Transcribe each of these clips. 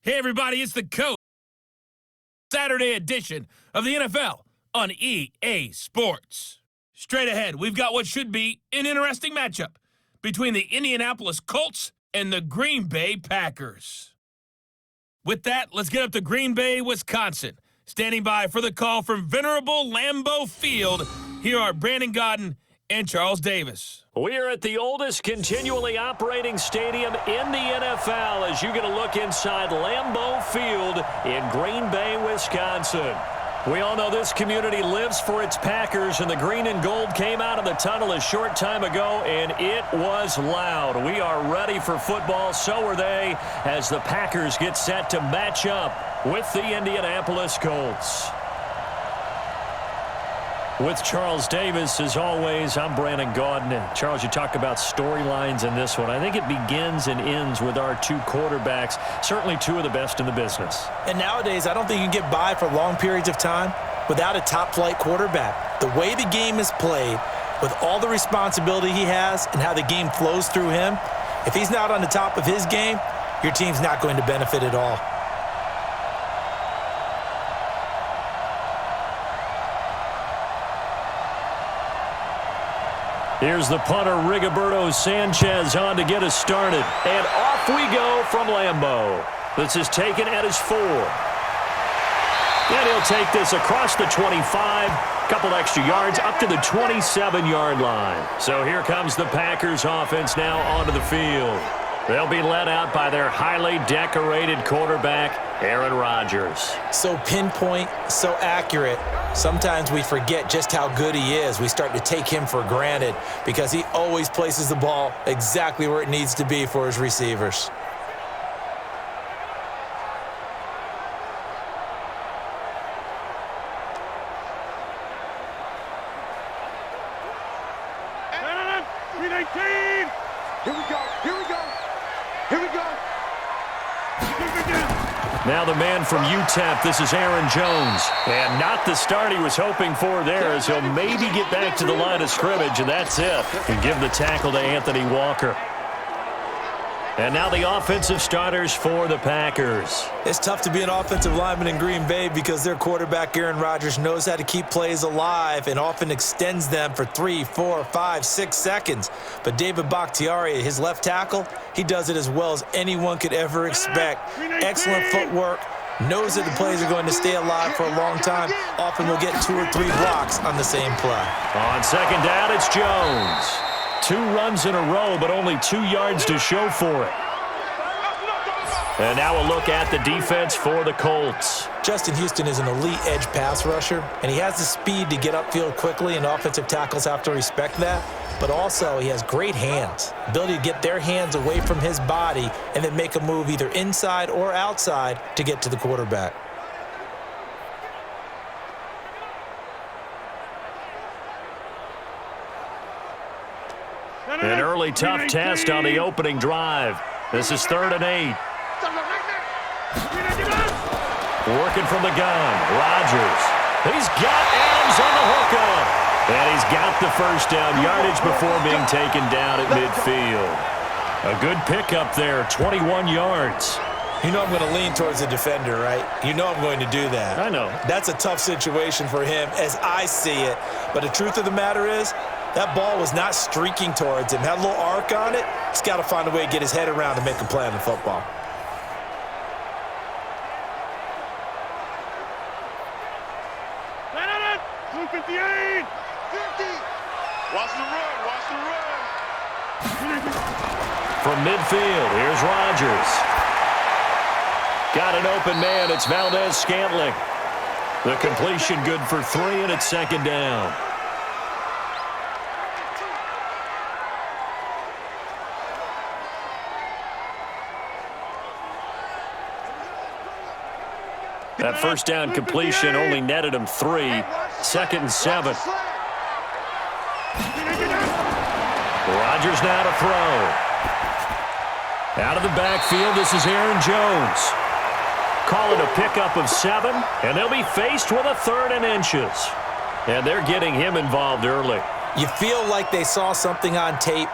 Hey everybody, it's the Coach. Saturday edition of the NFL on EA Sports. Straight ahead, we've got what should be an interesting matchup between the Indianapolis Colts and the Green Bay Packers. With that, let's get up to Green Bay, Wisconsin. Standing by for the call from venerable Lambeau Field, here are Brandon Godden and Charles Davis. We are at the oldest continually operating stadium in the NFL as you get a look inside Lambeau Field in Green Bay, Wisconsin. We all know this community lives for its Packers, and the green and gold came out of the tunnel a short time ago, and it was loud. We are ready for football, so are they, as the Packers get set to match up with the Indianapolis Colts. With Charles Davis, as always, I'm Brandon Godden. Charles, you talk about storylines in this one. I think it begins and ends with our two quarterbacks, certainly two of the best in the business. And nowadays, I don't think you can get by for long periods of time without a top-flight quarterback. The way the game is played, with all the responsibility he has and how the game flows through him, if he's not on the top of his game, your team's not going to benefit at all. Here's the punter, Rigoberto Sanchez, on to get us started. And off we go from Lambeau. This is taken at his 4. And he'll take this across the 25, couple extra yards, up to the 27-yard line. So here comes the Packers offense now onto the field. They'll be led out by their highly decorated quarterback, Aaron Rodgers. So pinpoint, so accurate. Sometimes we forget just how good he is. We start to take him for granted because he always places the ball exactly where it needs to be for his receivers. Now the man from UTEP, this is Aaron Jones. And not the start he was hoping for there, as he'll maybe get back to the line of scrimmage, and that's it. And give the tackle to Anthony Walker. And now the offensive starters for the Packers. It's tough to be an offensive lineman in Green Bay because their quarterback, Aaron Rodgers, knows how to keep plays alive and often extends them for 3, 4, 5, 6 seconds. But David Bakhtiari, his left tackle, he does it as well as anyone could ever expect. Excellent footwork. Knows that the plays are going to stay alive for a long time. Often will get 2 or 3 blocks on the same play. On second down, it's Jones. 2 runs in a row, but only 2 yards to show for it. And now a look at the defense for the Colts. Justin Houston is an elite edge pass rusher, and he has the speed to get upfield quickly, and offensive tackles have to respect that. But also, he has great hands, ability to get their hands away from his body and then make a move either inside or outside to get to the quarterback. An early tough test on the opening drive. This is 3rd and 8. Working from the gun, Rodgers. He's got Adams on the hookup. And he's got the first down yardage before being taken down at midfield. A good pickup there, 21 yards. You know I'm going to lean towards the defender, right? You know I'm going to do that. I know. That's a tough situation for him as I see it. But the truth of the matter is, that ball was not streaking towards him. Had a little arc on it. He's got to find a way to get his head around and make a play on the football. From midfield, here's Rodgers. Got an open man. It's Valdez-Scantling. The completion good for 3, and it's 2nd down. That first down completion only netted him 3. 2nd and 7. Rodgers now to throw. Out of the backfield, this is Aaron Jones. Call it a pickup of 7, and they'll be faced with a 3rd and inches. And they're getting him involved early. You feel like they saw something on tape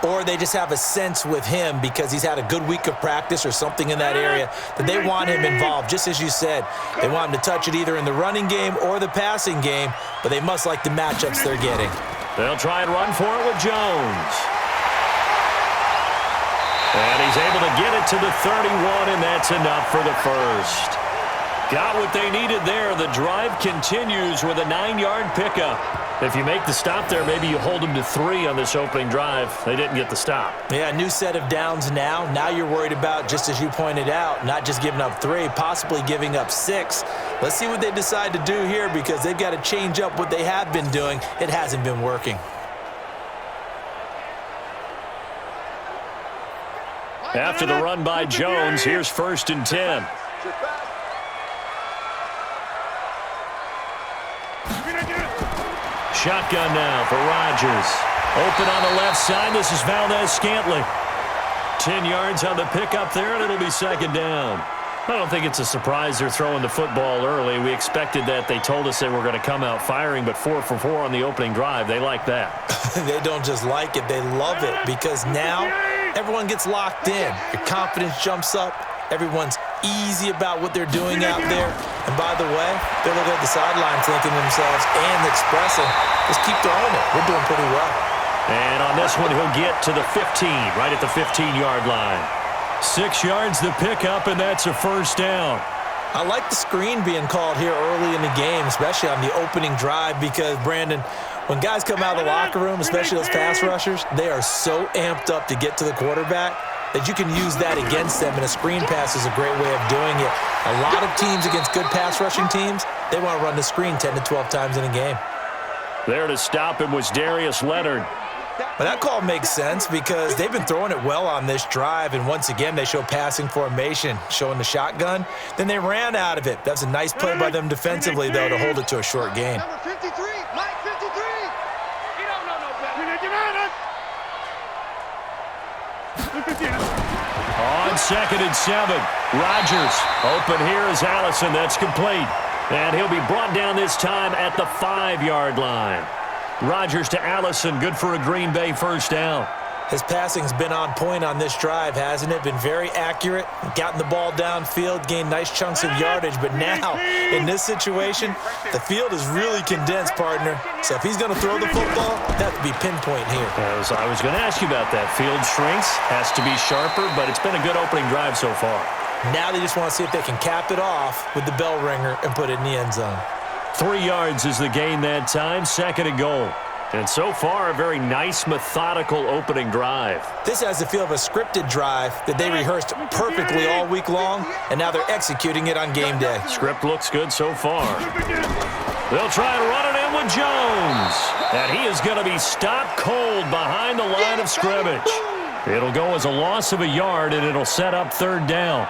or they just have a sense with him because he's had a good week of practice or something in that area that they want him involved. Just as you said, they want him to touch it either in the running game or the passing game, but they must like the matchups they're getting. They'll try and run for it with Jones. And he's able to get it to the 31, and that's enough for the first. Got what they needed there. The drive continues with a 9-yard pickup. If you make the stop there, maybe you hold them to 3 on this opening drive. They didn't get the stop. Yeah, new set of downs now. Now you're worried about, just as you pointed out, not just giving up 3, possibly giving up 6. Let's see what they decide to do here because they've got to change up what they have been doing. It hasn't been working. After the run by Jones, here's 1st and 10. Shotgun now for Rodgers. Open on the left side. This is Valdez-Scantling. 10 yards on the pickup there, and it'll be 2nd down. I don't think it's a surprise they're throwing the football early. We expected that. They told us they were going to come out firing, but 4 for 4 on the opening drive. They like that. They don't just like it. They love it because now everyone gets locked in. Your confidence jumps up. Everyone's easy about what they're doing out there. And by the way, they're looking at the sideline thinking to themselves and expressing, just keep throwing it. We're doing pretty well. And on this one, he'll get to the 15, right at the 15-yard line. 6 yards the pickup, and that's a 1st down. I like the screen being called here early in the game, especially on the opening drive because, Brandon, when guys come out of the locker room, especially those pass rushers, they are so amped up to get to the quarterback that you can use that against them, and a screen pass is a great way of doing it. A lot of teams against good pass rushing teams, they want to run the screen 10 to 12 times in a game. There to stop him was Darius Leonard. But that call makes sense because they've been throwing it well on this drive, and once again, they show passing formation, showing the shotgun. Then they ran out of it. That's a nice play by them defensively, though, to hold it to a short gain. Number 53, Mike 53. You don't know no better. On 2nd and 7, Rodgers. Open here is Allison. That's complete. And he'll be brought down this time at the 5-yard line. Rodgers to Allison, good for a Green Bay 1st down. His passing's been on point on this drive, hasn't it? Been very accurate, gotten the ball downfield, gained nice chunks of yardage. But now, in this situation, the field is really condensed, partner. So if he's going to throw the football, that would be pinpoint here. I was going to ask you about that. Field shrinks, has to be sharper, but it's been a good opening drive so far. Now they just want to see if they can cap it off with the bell ringer and put it in the end zone. 3 yards is the gain that time, 2nd and goal. And so far, a very nice, methodical opening drive. This has the feel of a scripted drive that they rehearsed perfectly all week long, and now they're executing it on game day. Script looks good so far. They'll try and run it in with Jones. And he is going to be stopped cold behind the line of scrimmage. It'll go as a loss of a yard, and it'll set up 3rd down.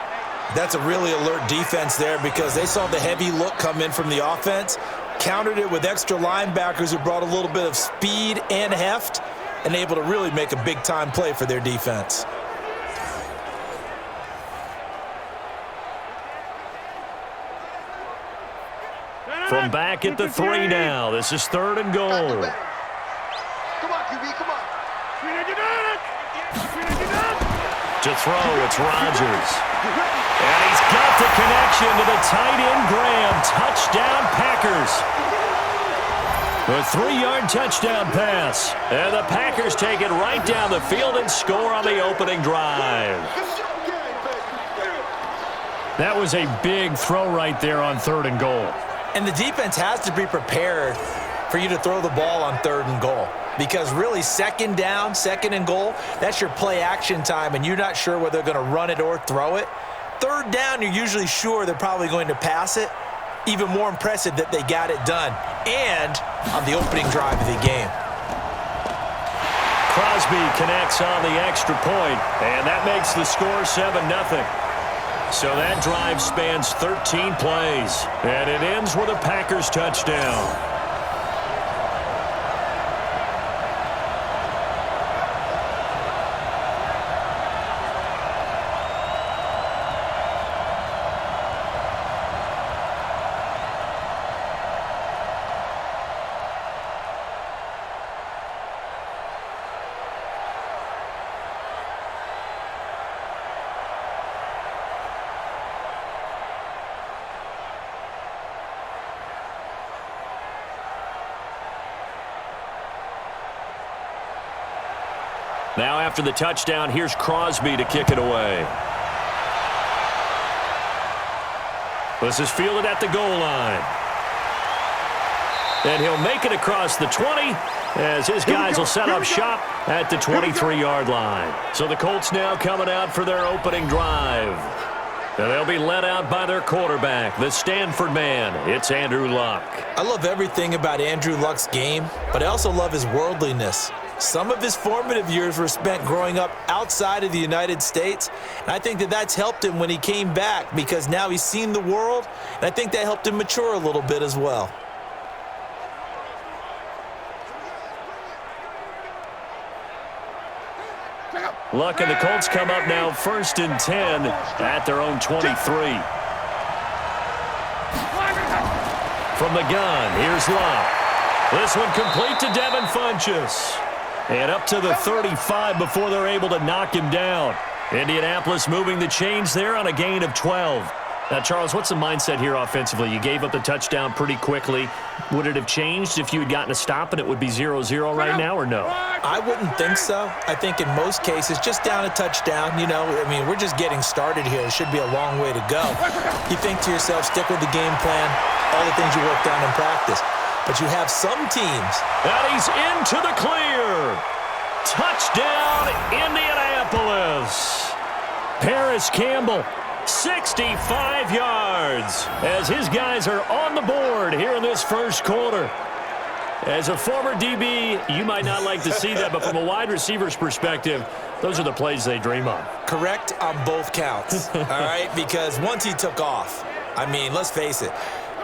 That's a really alert defense there because they saw the heavy look come in from the offense, countered it with extra linebackers who brought a little bit of speed and heft, and able to really make a big-time play for their defense. From back at the 3 now, this is 3rd and goal. Come on, QB, come on. To throw, it's Rodgers. And he's got the connection to the tight end, Graham. Touchdown, Packers. A 3-yard touchdown pass. And the Packers take it right down the field and score on the opening drive. That was a big throw right there on 3rd and goal. And the defense has to be prepared for you to throw the ball on 3rd and goal. Because really, 2nd down, 2nd and goal, that's your play action time, and you're not sure whether they're going to run it or throw it. 3rd down, you're usually sure they're probably going to pass it. Even more impressive that they got it done. And on the opening drive of the game. Crosby connects on the extra point, and that makes the score 7-0. So that drive spans 13 plays, and it ends with a Packers touchdown. Now after the touchdown, here's Crosby to kick it away. This is fielded at the goal line. And he'll make it across the 20 as his guys will set up shop at the 23-yard line. So the Colts now coming out for their opening drive. And they'll be led out by their quarterback, the Stanford man. It's Andrew Luck. I love everything about Andrew Luck's game, but I also love his worldliness. Some of his formative years were spent growing up outside of the United States, and I think that that's helped him when he came back because now he's seen the world, and I think that helped him mature a little bit as well. Luck and the Colts come up now 1st and 10 at their own 23. From the gun, here's Luck. This one complete to Devin Funchess. And up to the 35 before they're able to knock him down. Indianapolis moving the chains there on a gain of 12. Now, Charles, what's the mindset here offensively? You gave up the touchdown pretty quickly. Would it have changed if you had gotten a stop and it would be 0-0 right now, or no? I wouldn't think so. I think in most cases, just down a touchdown, we're just getting started here. It should be a long way to go. You think to yourself, stick with the game plan, all the things you worked on in practice. But you have some teams. And he's into the clear. Touchdown, Indianapolis. Paris Campbell, 65 yards as his guys are on the board here in this first quarter. As a former DB, you might not like to see that, but from a wide receiver's perspective, those are the plays they dream of. Correct on both counts, all right? Because once he took off, let's face it,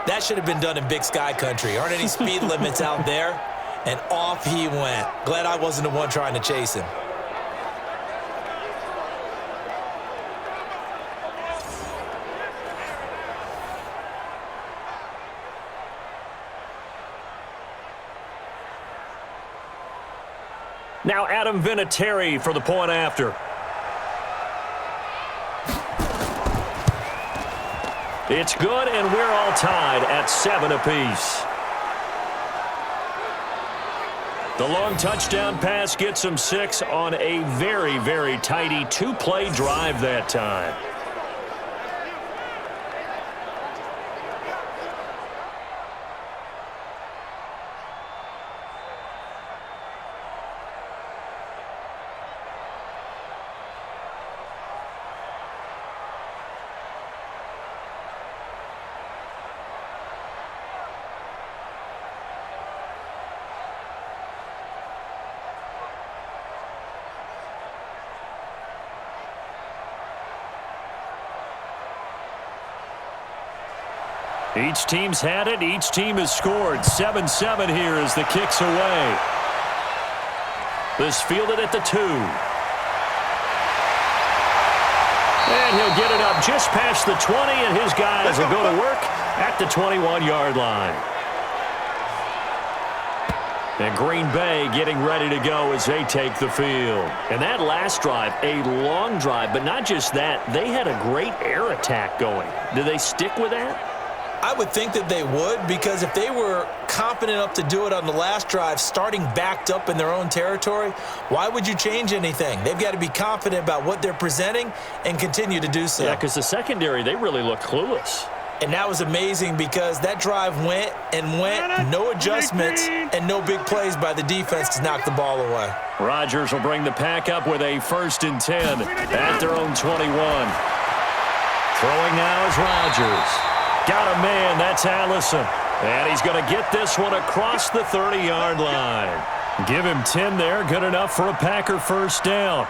that should have been done in Big Sky country. Aren't any speed limits out there? And off he went. Glad I wasn't the one trying to chase him. Now Adam Vinatieri for the point after. It's good, and we're all tied at 7 apiece. The long touchdown pass gets him 6 on a very, very tidy 2-play drive that time. Each team's had it. Each team has scored. 7-7 here as the kick's away. This fielded at the 2. And he'll get it up just past the 20, and his guys will go to work at the 21-yard line. And Green Bay getting ready to go as they take the field. And that last drive, a long drive, but not just that. They had a great air attack going. Do they stick with that? I would think that they would, because if they were confident enough to do it on the last drive, starting backed up in their own territory, why would you change anything? They've got to be confident about what they're presenting and continue to do so. Yeah, because the secondary, they really look clueless. And that was amazing because that drive went and went, no adjustments, and no big plays by the defense to knock the ball away. Rodgers will bring the pack up with a 1st and 10 at their own 21. Throwing now is Rodgers. Got a man, that's Allison. And he's going to get this one across the 30-yard line. Give him 10 there, good enough for a Packer first down.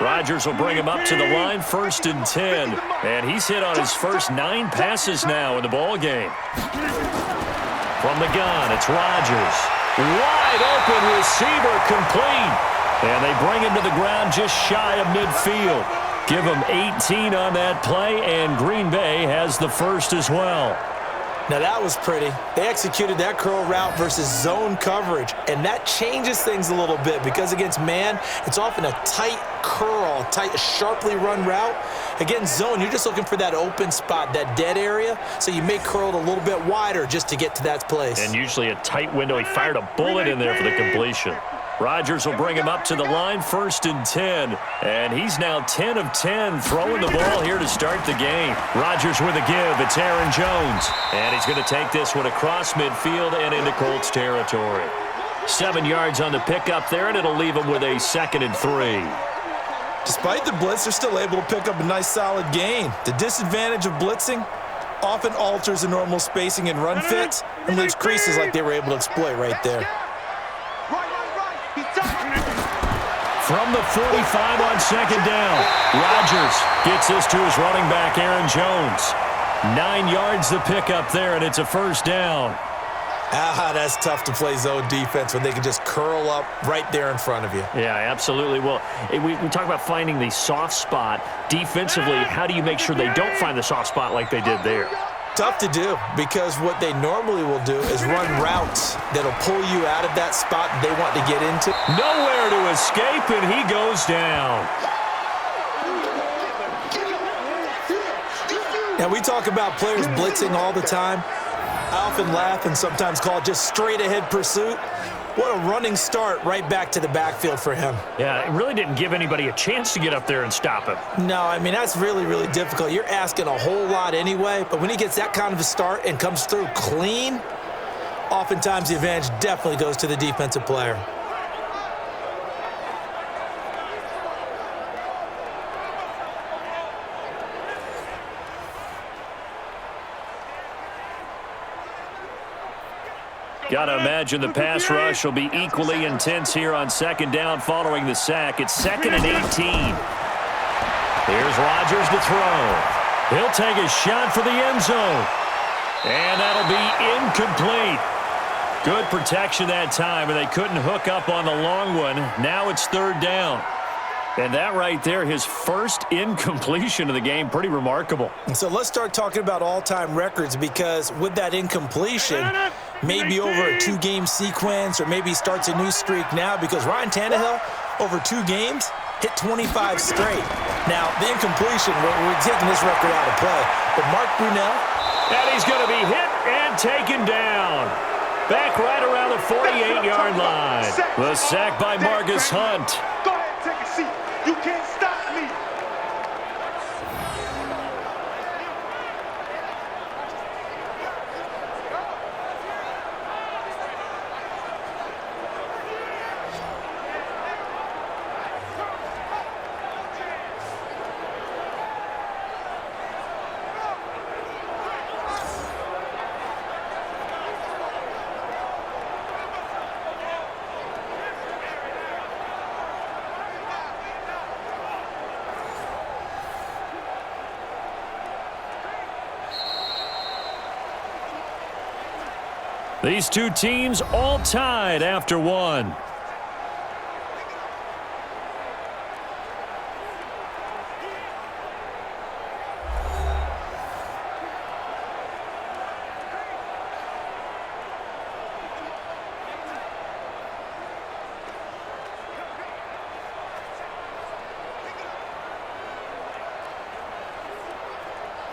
Rodgers will bring him up to the line, 1st and 10. And he's hit on his first 9 passes now in the ballgame. From the gun, it's Rodgers. Wide open receiver, complete. And they bring him to the ground just shy of midfield. Give him 18 on that play, and Green Bay has the first as well. Now that was pretty. They executed that curl route versus zone coverage, and that changes things a little bit because against man, it's often a tight curl, tight, sharply run route. Against zone, you're just looking for that open spot, that dead area, so you may curl it a little bit wider just to get to that place. And usually a tight window. He fired a bullet in there for the completion. Rodgers will bring him up to the line, 1st and 10. And he's now 10 of 10 throwing the ball here to start the game. Rodgers with a give. It's Aaron Jones. And he's going to take this one across midfield and into Colts territory. 7 yards on the pickup there, and it'll leave him with a 2nd and 3. Despite the blitz, they're still able to pick up a nice solid gain. The disadvantage of blitzing often alters the normal spacing and run fits and leaves creases like they were able to exploit right there. From the 45 on 2nd down, Rodgers gets this to his running back, Aaron Jones. 9 yards the pickup there, and it's a 1st down. That's tough to play zone defense when they can just curl up right there in front of you. Yeah, absolutely. Well, we talk about finding the soft spot. Defensively, how do you make sure they don't find the soft spot like they did there? Tough to do because what they normally will do is run routes that'll pull you out of that spot they want to get into. Nowhere to escape, and he goes down. Now, we talk about players blitzing all the time. I often laugh and sometimes call it just straight-ahead pursuit. What a running start right back to the backfield for him. Yeah, it really didn't give anybody a chance to get up there and stop him. No, I mean, that's really, really difficult. You're asking a whole lot anyway, but when he gets that kind of a start and comes through clean, oftentimes the advantage definitely goes to the defensive player. Got to imagine the pass rush will be equally intense here on 2nd down following the sack. It's 2nd and 18. Here's Rodgers to throw. He'll take a shot for the end zone. And that'll be incomplete. Good protection that time, and they couldn't hook up on the long one. Now it's 3rd down. And that right there, his first incompletion of the game, pretty remarkable. So let's start talking about all-time records because with that incompletion, maybe over a 2-game sequence or maybe starts a new streak now because Ryan Tannehill, over 2 games, hit 25 straight. Now, the incompletion, we're taking this record out of play, but Mark Brunell. And he's going to be hit and taken down. Back right around the 48-yard line. The sack by Marcus Hunt. Go ahead, take a seat. You can't stop me. These two teams all tied after 1.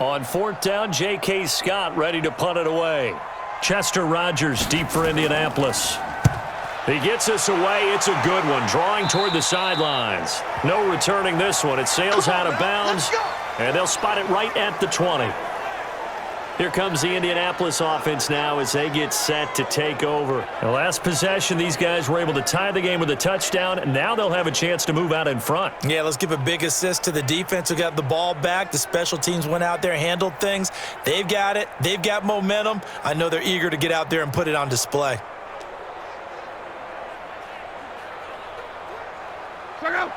On 4th down, J.K. Scott ready to punt it away. Chester Rogers deep for Indianapolis. He gets this away. It's a good one. Drawing toward the sidelines. No returning this one. It sails out of bounds, and they'll spot it right at the 20. Here comes the Indianapolis offense now as they get set to take over. The last possession, these guys were able to tie the game with a touchdown, and now they'll have a chance to move out in front. Yeah, let's give a big assist to the defense who got the ball back. The special teams went out there, handled things. They've got it. They've got momentum. I know they're eager to get out there and put it on display.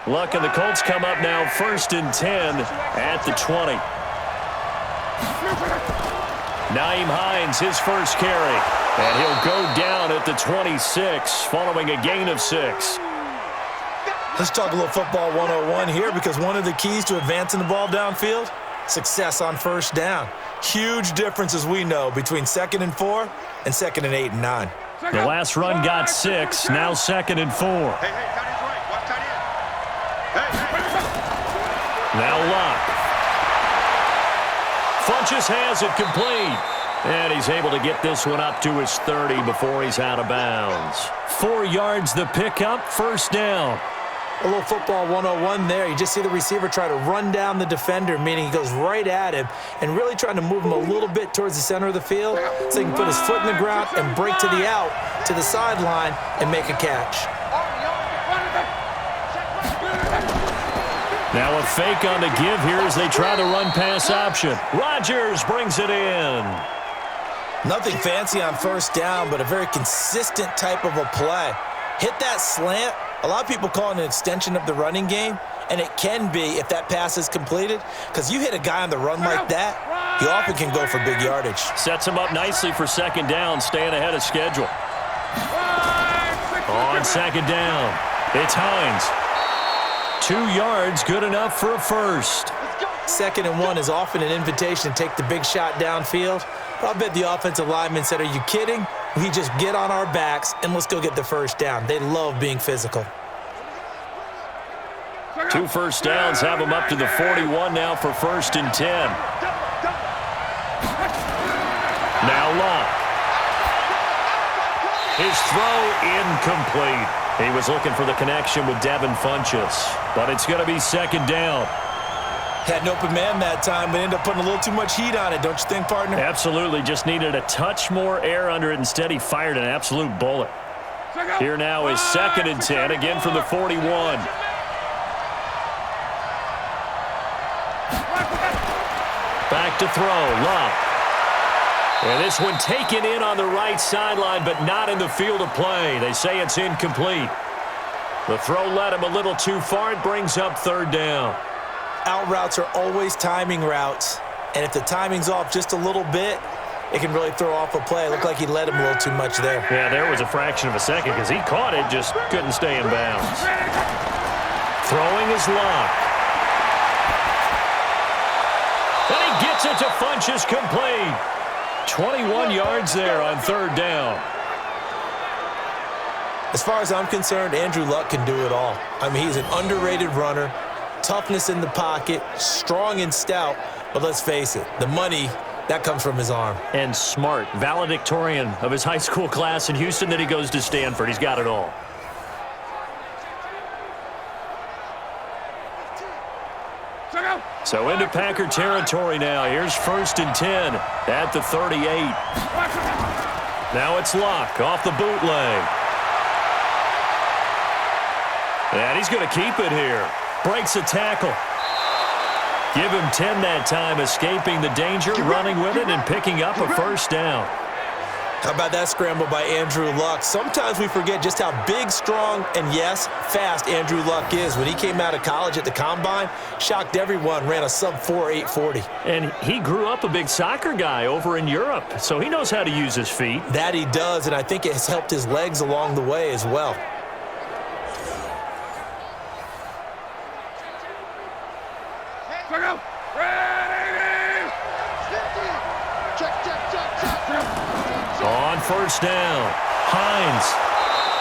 Luck and the Colts come up now 1st and 10 at the 20. Naeem Hines, his first carry. And he'll go down at the 26 following a gain of 6. Let's talk a little football 101 here because one of the keys to advancing the ball downfield success on first down. Huge difference, as we know, between 2nd and 4 and 2nd and 8 and 9. The last run got 6, now 2nd and 4. Hey, tight end's right. Watch tight end. Hey. Now Luck. Funches has it complete. And he's able to get this one up to his 30 before he's out of bounds. 4 yards the pickup, first down. A little football 101 there. You just see the receiver try to run down the defender, meaning he goes right at him and really trying to move him a little bit towards the center of the field so he can put his foot in the ground and break to the out, to the sideline, and make a catch. Now a fake on the give here as they try the run-pass option. Rodgers brings it in. Nothing fancy on first down, but a very consistent type of a play. Hit that slant. A lot of people call it an extension of the running game, and it can be if that pass is completed, because you hit a guy on the run like that, he often can go for big yardage. Sets him up nicely for second down, staying ahead of schedule. On second down, it's Hines. 2 yards, good enough for a first. 2nd and 1 is often an invitation to take the big shot downfield. But I bet the offensive lineman said, are you kidding? We just get on our backs and let's go get the first down. They love being physical. 2 first downs have him up to the 41 now for 1st and 10. Now Luck. His throw incomplete. He was looking for the connection with Devin Funchess, but it's going to be 2nd down. Had an open man that time, but ended up putting a little too much heat on it, don't you think, partner? Absolutely. Just needed a touch more air under it. Instead, he fired an absolute bullet. Here now is 2nd and 10, again from the 41. Back to throw, Luck. And this one taken in on the right sideline, but not in the field of play. They say it's incomplete. The throw led him a little too far. It brings up 3rd down. Out routes are always timing routes, and if the timing's off just a little bit, it can really throw off a play. It looked like he led him a little too much there. Yeah, there was a fraction of a second because he caught it, just couldn't stay in bounds. Throwing is Luck. And he gets it to Funchess complete. 21 yards there on 3rd down. As far as I'm concerned, Andrew Luck can do it all. I mean, he's an underrated runner. Toughness in the pocket, strong and stout, but let's face it, the money, that comes from his arm. And smart, valedictorian of his high school class in Houston, then he goes to Stanford. He's got it all. So into Packer territory now. Here's 1st and 10 at the 38. Now it's Luck off the bootleg. And he's going to keep it here. Breaks a tackle. Give him 10 that time, escaping the danger, running with it, and picking up a 1st down. How about that scramble by Andrew Luck? Sometimes we forget just how big, strong, and yes, fast Andrew Luck is. When he came out of college at the Combine, shocked everyone, ran a sub-4 840. And he grew up a big soccer guy over in Europe, so he knows how to use his feet. That he does, and I think it has helped his legs along the way as well. On 1st down, Hines.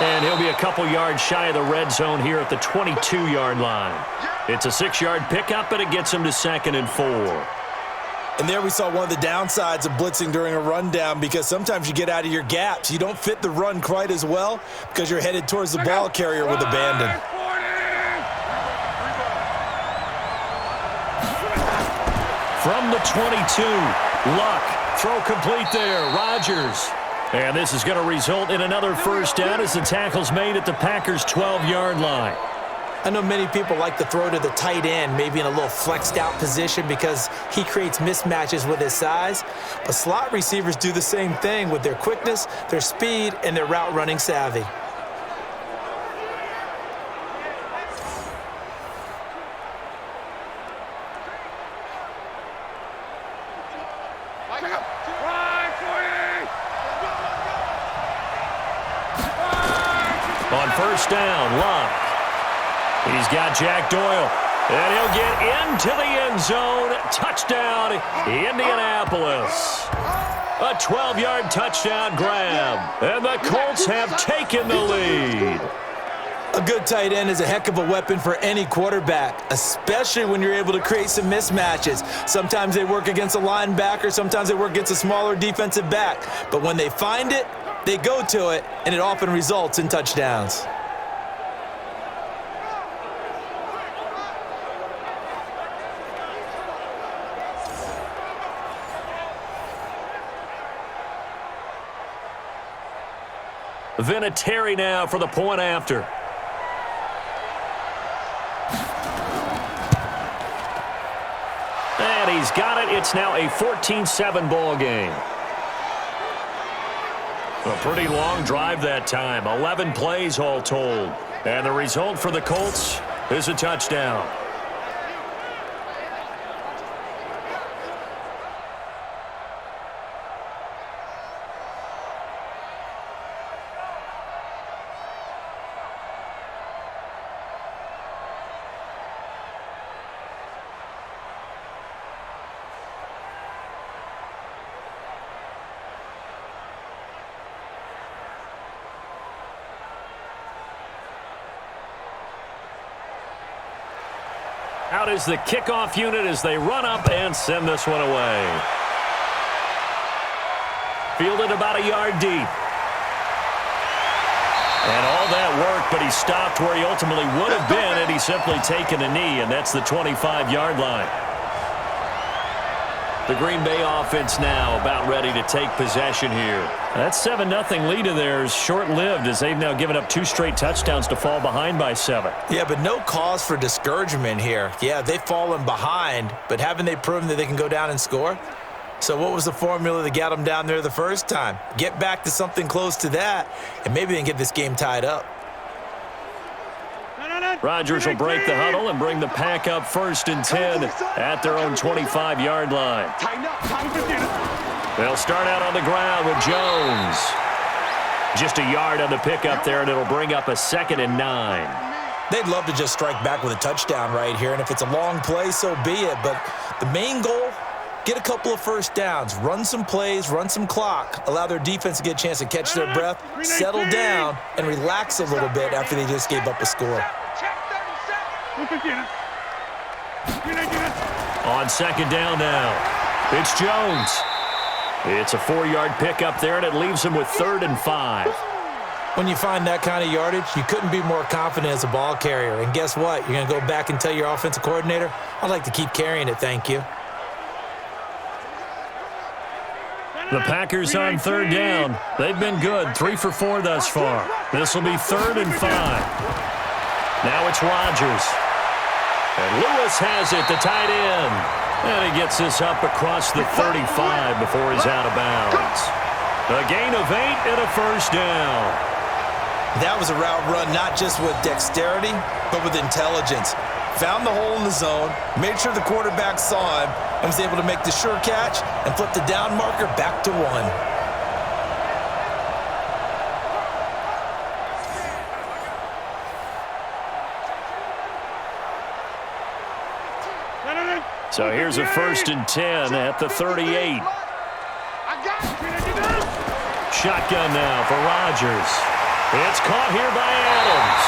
And he'll be a couple yards shy of the red zone here at the 22-yard line. It's a 6-yard pickup, but it gets him to 2nd and 4. And there we saw one of the downsides of blitzing during a rundown, because sometimes you get out of your gaps. You don't fit the run quite as well because you're headed towards the ball carrier with abandon. From the 22, Luck. Throw complete there, Rodgers. And this is going to result in another 1st down as the tackle's made at the Packers' 12-yard line. I know many people like to throw to the tight end, maybe in a little flexed out position because he creates mismatches with his size. But slot receivers do the same thing with their quickness, their speed, and their route running savvy. On 1st down, Luck. He's got Jack Doyle. And he'll get into the end zone. Touchdown, Indianapolis. A 12-yard touchdown grab. And the Colts have taken the lead. A good tight end is a heck of a weapon for any quarterback, especially when you're able to create some mismatches. Sometimes they work against a linebacker, sometimes they work against a smaller defensive back. But when they find it, they go to it, and it often results in touchdowns. Vinatieri now for the point after. And he's got it. It's now a 14-7 ball game. A pretty long drive that time. 11 plays all told. And the result for the Colts is a touchdown. Out is the kickoff unit as they run up and send this one away. Fielded about a yard deep. And all that work, but he stopped where he ultimately would have been had he simply taken a knee, and that's the 25-yard line. The Green Bay offense now about ready to take possession here. That 7-0 lead of theirs short-lived as they've now given up 2 straight touchdowns to fall behind by 7. Yeah, but no cause for discouragement here. Yeah, they've fallen behind, but haven't they proven that they can go down and score? So what was the formula that got them down there the first time? Get back to something close to that, and maybe they can get this game tied up. Rodgers will break the huddle and bring the pack up 1st and 10 at their own 25-yard line. They'll start out on the ground with Jones. Just a yard on the pickup there, and it'll bring up a 2nd and 9. They'd love to just strike back with a touchdown right here, and if it's a long play, so be it. But the main goal, get a couple of first downs, run some plays, run some clock, allow their defense to get a chance to catch their breath, settle down, and relax a little bit after they just gave up a score. On 2nd down now, it's Jones. It's a 4-yard pickup there, and it leaves him with 3rd and 5. When you find that kind of yardage, you couldn't be more confident as a ball carrier. And guess what? You're going to go back and tell your offensive coordinator, I'd like to keep carrying it, thank you. The Packers on 3rd down. They've been good, 3 for 4 thus far. This will be 3rd and 5. Now it's Rodgers. And Lewis has it, the tight end. And he gets this up across the 35 before he's out of bounds. A gain of 8 and a 1st down. That was a route run not just with dexterity, but with intelligence. Found the hole in the zone, made sure the quarterback saw him, and was able to make the sure catch and flip the down marker back to 1. So here's a 1st and 10 at the 38. Shotgun now for Rodgers. It's caught here by Adams.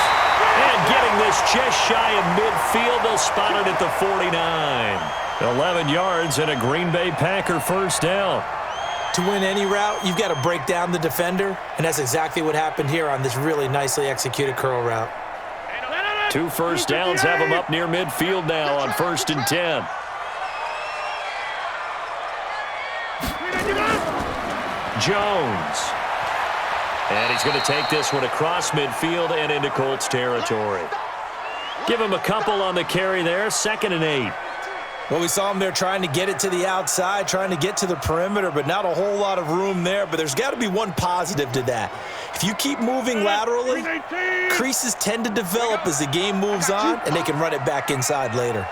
And getting this just shy of midfield, they'll spot it at the 49. 11 yards and a Green Bay Packer 1st down. To win any route, you've got to break down the defender, and that's exactly what happened here on this really nicely executed curl route. 2 first downs have him up near midfield now on 1st and 10. Jones. And he's going to take this one across midfield and into Colts territory. Give him a couple on the carry there, 2nd and 8. Well, we saw him there trying to get it to the outside, trying to get to the perimeter, but not a whole lot of room there. But there's got to be one positive to that. If you keep moving laterally, creases tend to develop as the game moves on, and they can run it back inside later.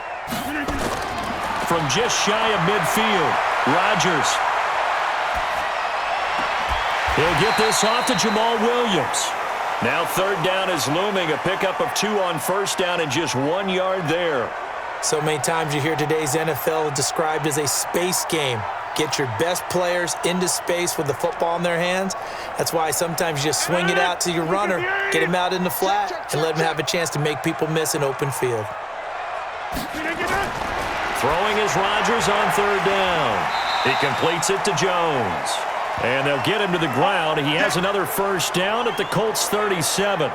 From just shy of midfield, Rodgers. He'll get this off to Jamal Williams. Now 3rd down is looming, a pickup of 2 on 1st down and just 1 yard there. So many times you hear today's NFL described as a space game. Get your best players into space with the football in their hands. That's why sometimes you just swing it out to your runner, get him out in the flat, and let him have a chance to make people miss an open field. Throwing is Rodgers on third down. He completes it to Jones. And they'll get him to the ground. He has another first down at the Colts 37.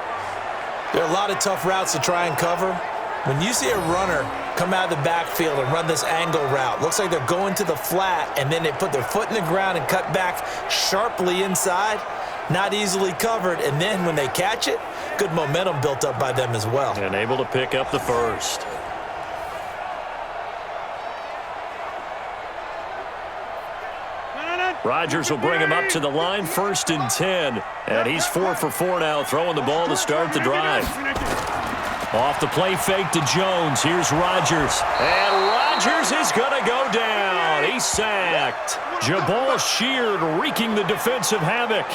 There are a lot of tough routes to try and cover. When you see a runner come out of the backfield and run this angle route, looks like they're going to the flat, and then they put their foot in the ground and cut back sharply inside, not easily covered. And then when they catch it, good momentum built up by them as well. And able to pick up the first. Rodgers will bring him up to the line, 1st and 10. And he's 4 for 4 now, throwing the ball to start the drive. Off the play fake to Jones. Here's Rodgers. And Rodgers is going to go down. He's sacked. Jabal Sheard wreaking the defensive havoc.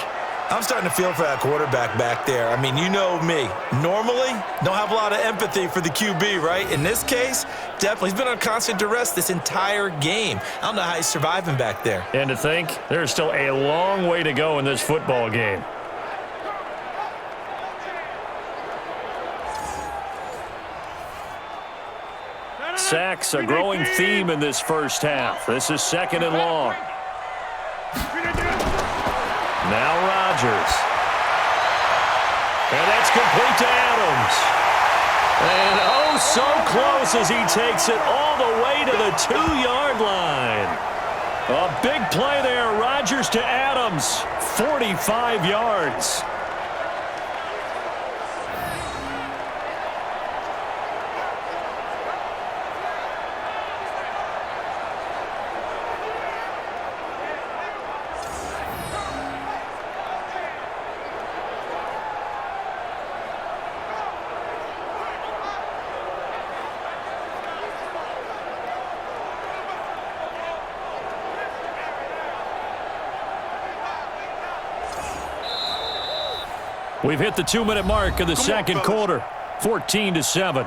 I'm starting to feel for that quarterback back there. I mean, you know me. Normally, don't have a lot of empathy for the QB, right? In this case, definitely. He's been on constant duress this entire game. I don't know how he's surviving back there. And to think, there's still a long way to go in this football game. Sacks, a growing theme in this first half. This is 2nd and long. Now Rodgers. And that's complete to Adams. And oh, so close as he takes it all the way to the 2-yard line. A big play there. Rodgers to Adams. 45 yards. We've hit the 2-minute mark of the second quarter, 14-7.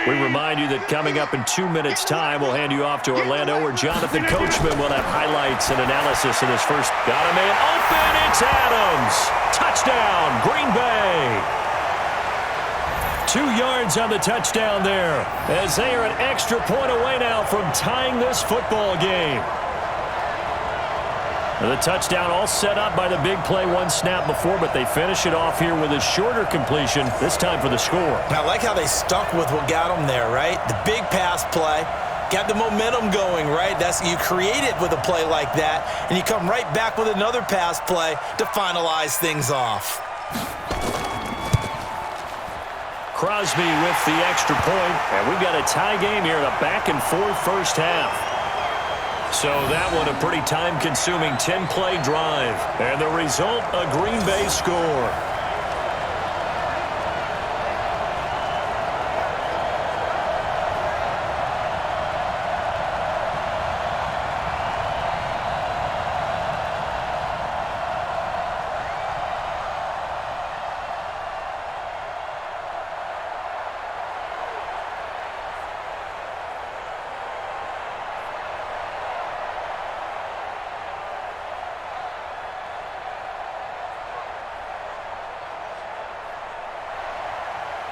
We remind you that coming up in 2 minutes' time, we'll hand you off to Orlando, where Jonathan Coachman will have highlights and analysis in his first. Got a man open. It's Adams. Touchdown, Green Bay. 2 yards on the touchdown there, as they are an extra point away now from tying this football game. The touchdown all set up by the big play one snap before, but they finish it off here with a shorter completion, this time for the score. I like how they stuck with what got them there, right? The big pass play, got the momentum going, right? You create it with a play like that, and you come right back with another pass play to finalize things off. Crosby with the extra point, and we've got a tie game here in a back-and-forth first half. So that one a pretty time-consuming 10-play drive. And the result, a Green Bay score.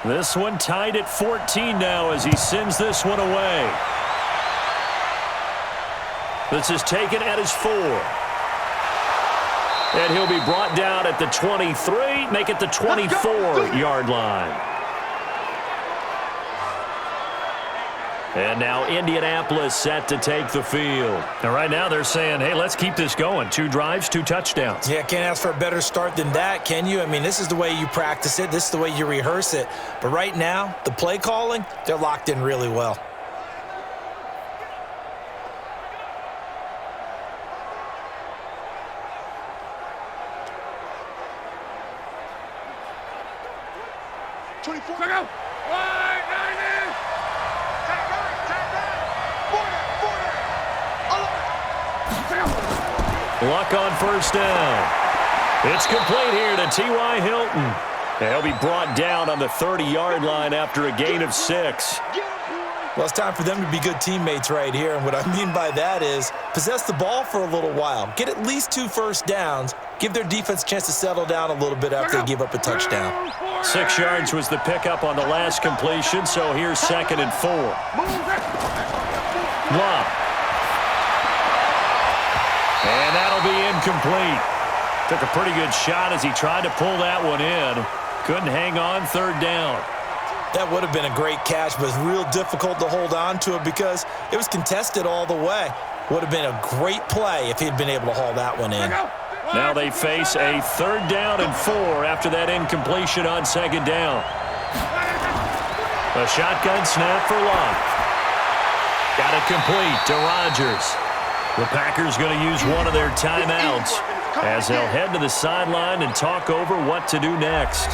This one tied at 14 now as he sends this one away. This is taken at his 4. And he'll be brought down at the 23, make it the 24-yard line. And now Indianapolis set to take the field. And right now they're saying, hey, let's keep this going. 2 drives, 2 touchdowns. Yeah, can't ask for a better start than that, can you? I mean, this is the way you practice it. This is the way you rehearse it. But right now, the play calling, they're locked in really well. Luck on first down. It's complete here to T.Y. Hilton. He'll be brought down on the 30-yard line after a gain of 6. Well, it's time for them to be good teammates right here, and what I mean by that is possess the ball for a little while, get at least 2 first downs, give their defense a chance to settle down a little bit after they give up a touchdown. 6 yards was the pickup on the last completion, so here's 2nd and 4. Love. And that'll be incomplete. Took a pretty good shot as he tried to pull that one in. Couldn't hang on 3rd down. That would have been a great catch, but it's real difficult to hold on to it because it was contested all the way. Would have been a great play if he'd been able to haul that one in. Now they face a 3rd down and 4 after that incompletion on 2nd down. A shotgun snap for Love. Got it complete to Rodgers. The Packers going to use one of their timeouts as they'll head to the sideline and talk over what to do next.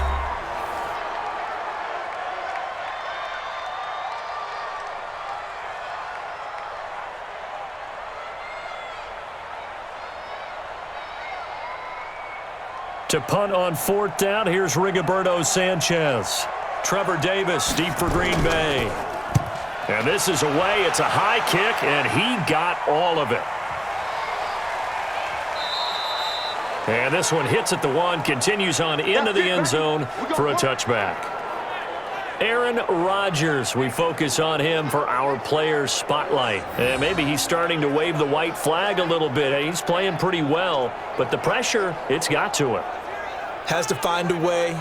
To punt on 4th down, here's Rigoberto Sanchez. Trevor Davis deep for Green Bay. And this is away. It's a high kick, and he got all of it. And this one hits at the 1, continues on into the end zone for a touchback. Aaron Rodgers, we focus on him for our players spotlight. And maybe he's starting to wave the white flag a little bit. He's playing pretty well, but the pressure, it's got to him. Has to find a way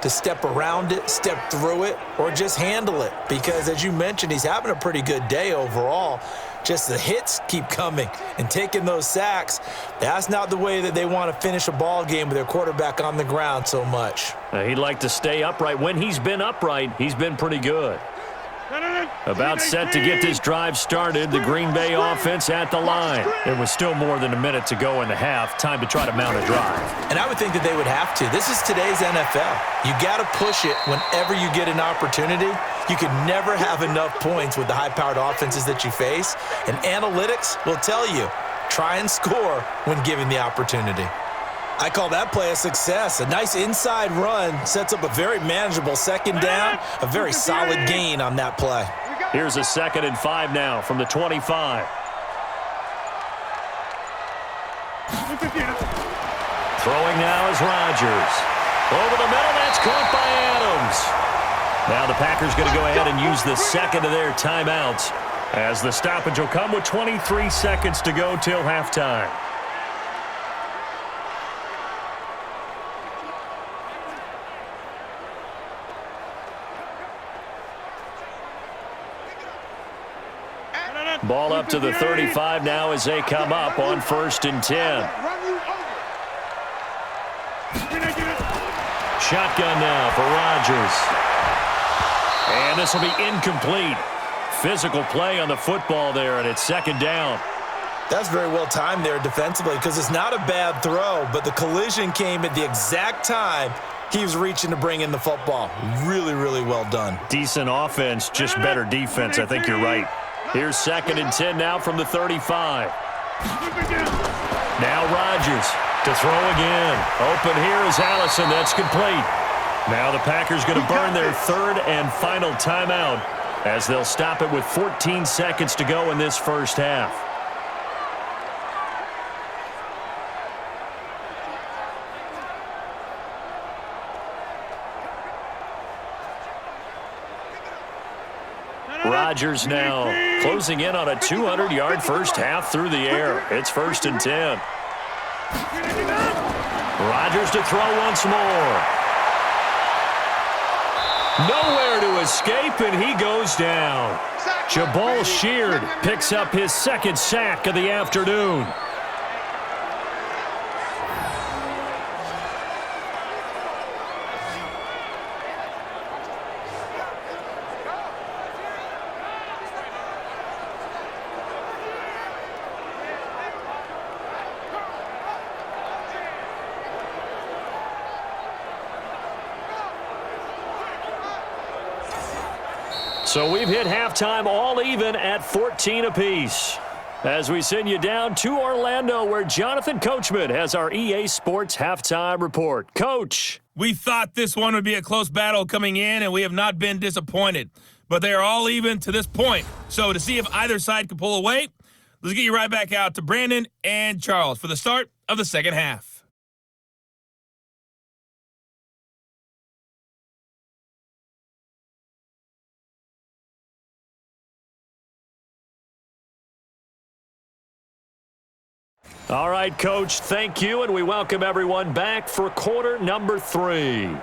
to step around it, step through it, or just handle it. Because as you mentioned, he's having a pretty good day overall. Just the hits keep coming and taking those sacks. That's not the way that they want to finish a ball game with their quarterback on the ground so much. He'd like to stay upright. When he's been upright, he's been pretty good. About set to get this drive started, the Green Bay offense at the line. It was still more than a minute to go in the half. Time to try to mount a drive. And I would think that they would have to. This is today's NFL. You got to push it whenever you get an opportunity. You can never have enough points with the high-powered offenses that you face. And analytics will tell you, try and score when given the opportunity. I call that play a success. A nice inside run sets up a very manageable 2nd down, a very solid gain on that play. Here's a 2nd and 5 now from the 25. Throwing now is Rodgers. Over the middle, that's caught by Adams. Now the Packers going to go ahead and use the 2nd of their timeouts as the stoppage will come with 23 seconds to go till halftime. Ball up to the 35 now as they come up on 1st and 10. Shotgun now for Rodgers. And this will be incomplete. Physical play on the football there, and it's 2nd down. That's very well timed there defensively because it's not a bad throw, but the collision came at the exact time he was reaching to bring in the football. Really, really well done. Decent offense, just better defense. I think you're right. Here's 2nd and 10 now from the 35. Now Rodgers to throw again. Open here is Allison. That's complete. Now the Packers going to burn their 3rd and final timeout as they'll stop it with 14 seconds to go in this first half. Rodgers now closing in on a 200-yard first half through the air. It's 1st and 10. Rodgers to throw once more. Nowhere to escape, and he goes down. Jabal Sheard picks up his 2nd sack of the afternoon. So we've hit halftime all even at 14 apiece. As we send you down to Orlando, where Jonathan Coachman has our EA Sports halftime report. Coach. We thought this one would be a close battle coming in, and we have not been disappointed. But they are all even to this point. So to see if either side can pull away, let's get you right back out to Brandon and Charles for the start of the second half. All right, Coach, thank you, and we welcome everyone back for quarter number 3.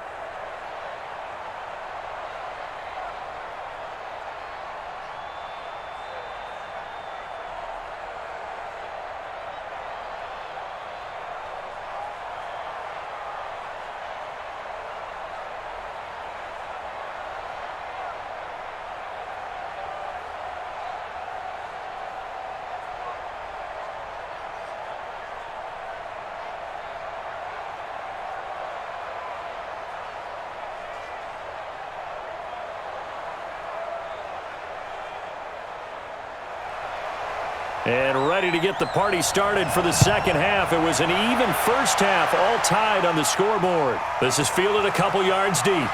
And ready to get the party started for the second half. It was an even first half, all tied on the scoreboard. This is fielded a couple yards deep.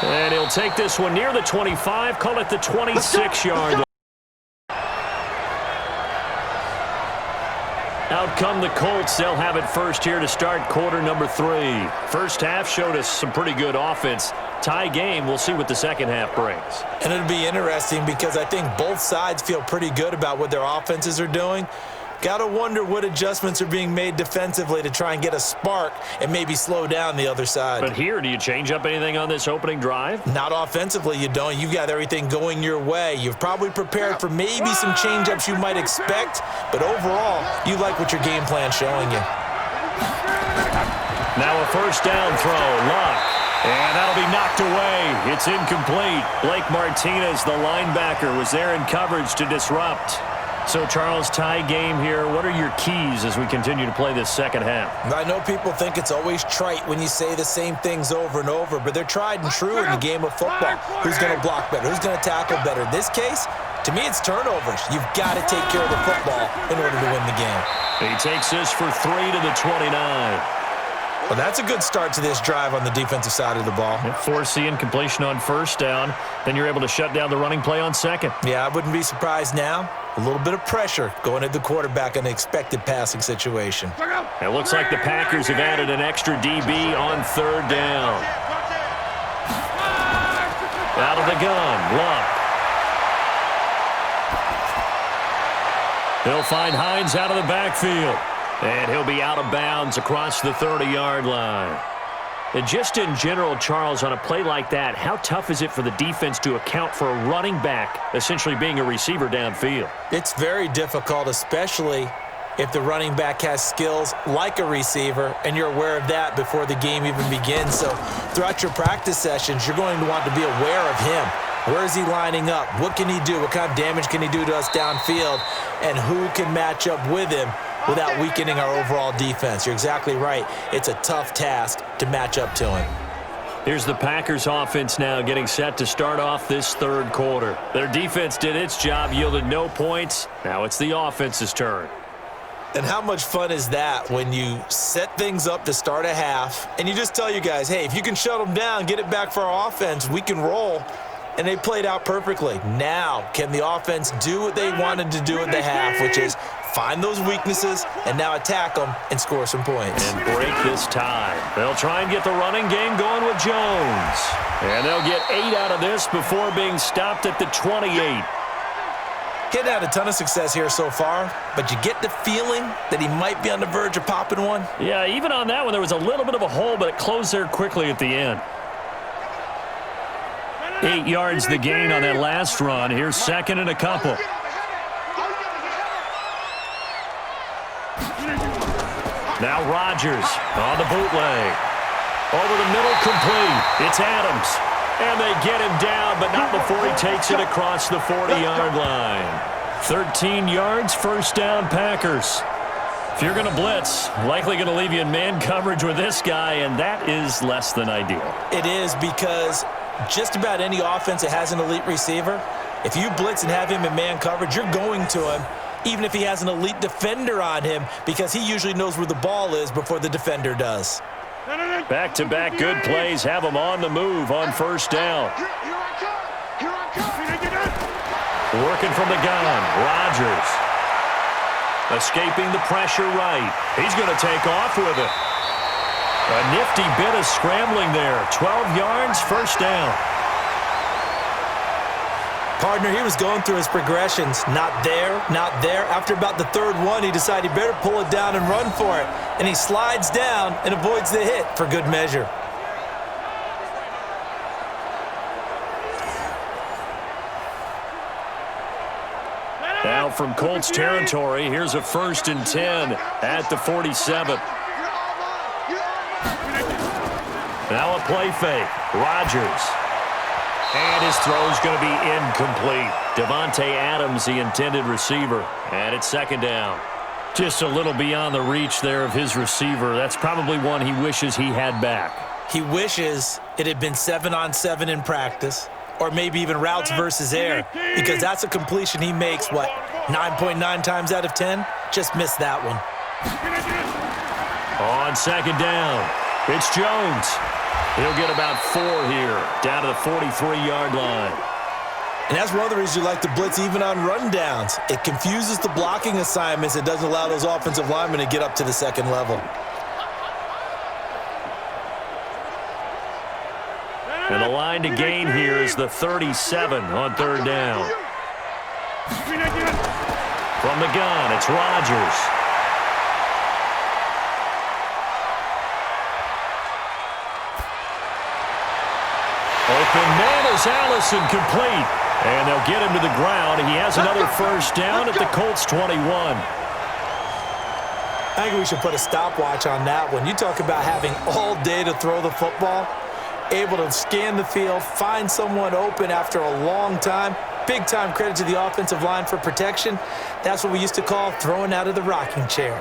And he'll take this one near the 25, call it the 26-yard line. Out come the Colts. They'll have it first here to start quarter number 3. First half showed us some pretty good offense. Tie game. We'll see what the second half brings. And it'll be interesting because I think both sides feel pretty good about what their offenses are doing. Got to wonder what adjustments are being made defensively to try and get a spark and maybe slow down the other side. But here, do you change up anything on this opening drive? Not offensively, you don't. You've got everything going your way. You've probably prepared for maybe some change-ups you might expect, but overall, you like what your game plan's showing you. Now a first down throw, Luck. And that'll be knocked away. It's incomplete. Blake Martinez, the linebacker, was there in coverage to disrupt. So, Charles, tie game here. What are your keys as we continue to play this second half? I know people think it's always trite when you say the same things over and over, but they're tried and true in the game of football. Who's going to block better? Who's going to tackle better? In this case, to me, it's turnovers. You've got to take care of the football in order to win the game. He takes this for 3 to the 29. Well, that's a good start to this drive on the defensive side of the ball. Force the incompletion on first down. Then you're able to shut down the running play on second. Yeah, I wouldn't be surprised now. A little bit of pressure going at the quarterback in an expected passing situation. It looks like the Packers have added an extra DB on third down. Out of the gun, Luck. They'll find Hines out of the backfield. And he'll be out of bounds across the 30-yard line. And just in general, Charles, on a play like that, how tough is it for the defense to account for a running back essentially being a receiver downfield? It's very difficult, especially if the running back has skills like a receiver, and you're aware of that before the game even begins. So throughout your practice sessions, you're going to want to be aware of him. Where is he lining up? What can he do? What kind of damage can he do to us downfield? And who can match up with him without weakening our overall defense? You're exactly right. It's a tough task to match up to him. Here's the Packers offense now getting set to start off this third quarter. Their defense did its job, yielded no points. Now it's the offense's turn. And how much fun is that when you set things up to start a half and you just tell you guys, hey, if you can shut them down, get it back for our offense, we can roll. And they played out perfectly. Now, can the offense do what they wanted to do at the half, which is find those weaknesses and now attack them and score some points. And break this tie. They'll try and get the running game going with Jones. And they'll get 8 out of this before being stopped at the 28. Kid had a ton of success here so far, but you get the feeling that he might be on the verge of popping one. Yeah, even on that one, there was a little bit of a hole, but it closed there quickly at the end. 8 yards the gain on that last run. Here's second and a couple. Now Rodgers on the bootleg. Over the middle, complete. It's Adams. And they get him down, but not before he takes it across the 40-yard line. 13 yards, first down, Packers. If you're going to blitz, likely going to leave you in man coverage with this guy, and that is less than ideal. It is, because just about any offense that has an elite receiver If you blitz and have him in man coverage, you're going to him, even if he has an elite defender on him, because he usually knows where the ball is before the defender does. Back-to-back good plays have him on the move on first down. Working from the gun, Rodgers. Escaping the pressure right. He's going to take off with it. A nifty bit of scrambling there. 12 yards, first down. Partner, he was going through his progressions. Not there, not there. After about the third one, he decided he better pull it down and run for it. And he slides down and avoids the hit for good measure. Now from Colts territory, here's a 1st and 10 at the 47. Now a play fake. Rodgers. And his throw's going to be incomplete. Davante Adams, the intended receiver. And it's 2nd down. Just a little beyond the reach there of his receiver. That's probably one he wishes he had back. He wishes it had been 7-on-7 in practice, or maybe even routes versus air, because that's a completion he makes, 9.9 times out of 10? Just missed that one. On 2nd down, it's Jones. He'll get about 4 here, down to the 43-yard line. And that's one of the reasons you like to blitz even on rundowns. It confuses the blocking assignments. It doesn't allow those offensive linemen to get up to the 2nd level. And the line to gain here is the 37 on 3rd down. From the gun, it's Rodgers. Open man is Allison, complete. And they'll get him to the ground. He has another 1st down at the Colts 21. I think we should put a stopwatch on that one. You talk about having all day to throw the football, able to scan the field, find someone open after a long time. Big time credit to the offensive line for protection. That's what we used to call throwing out of the rocking chair.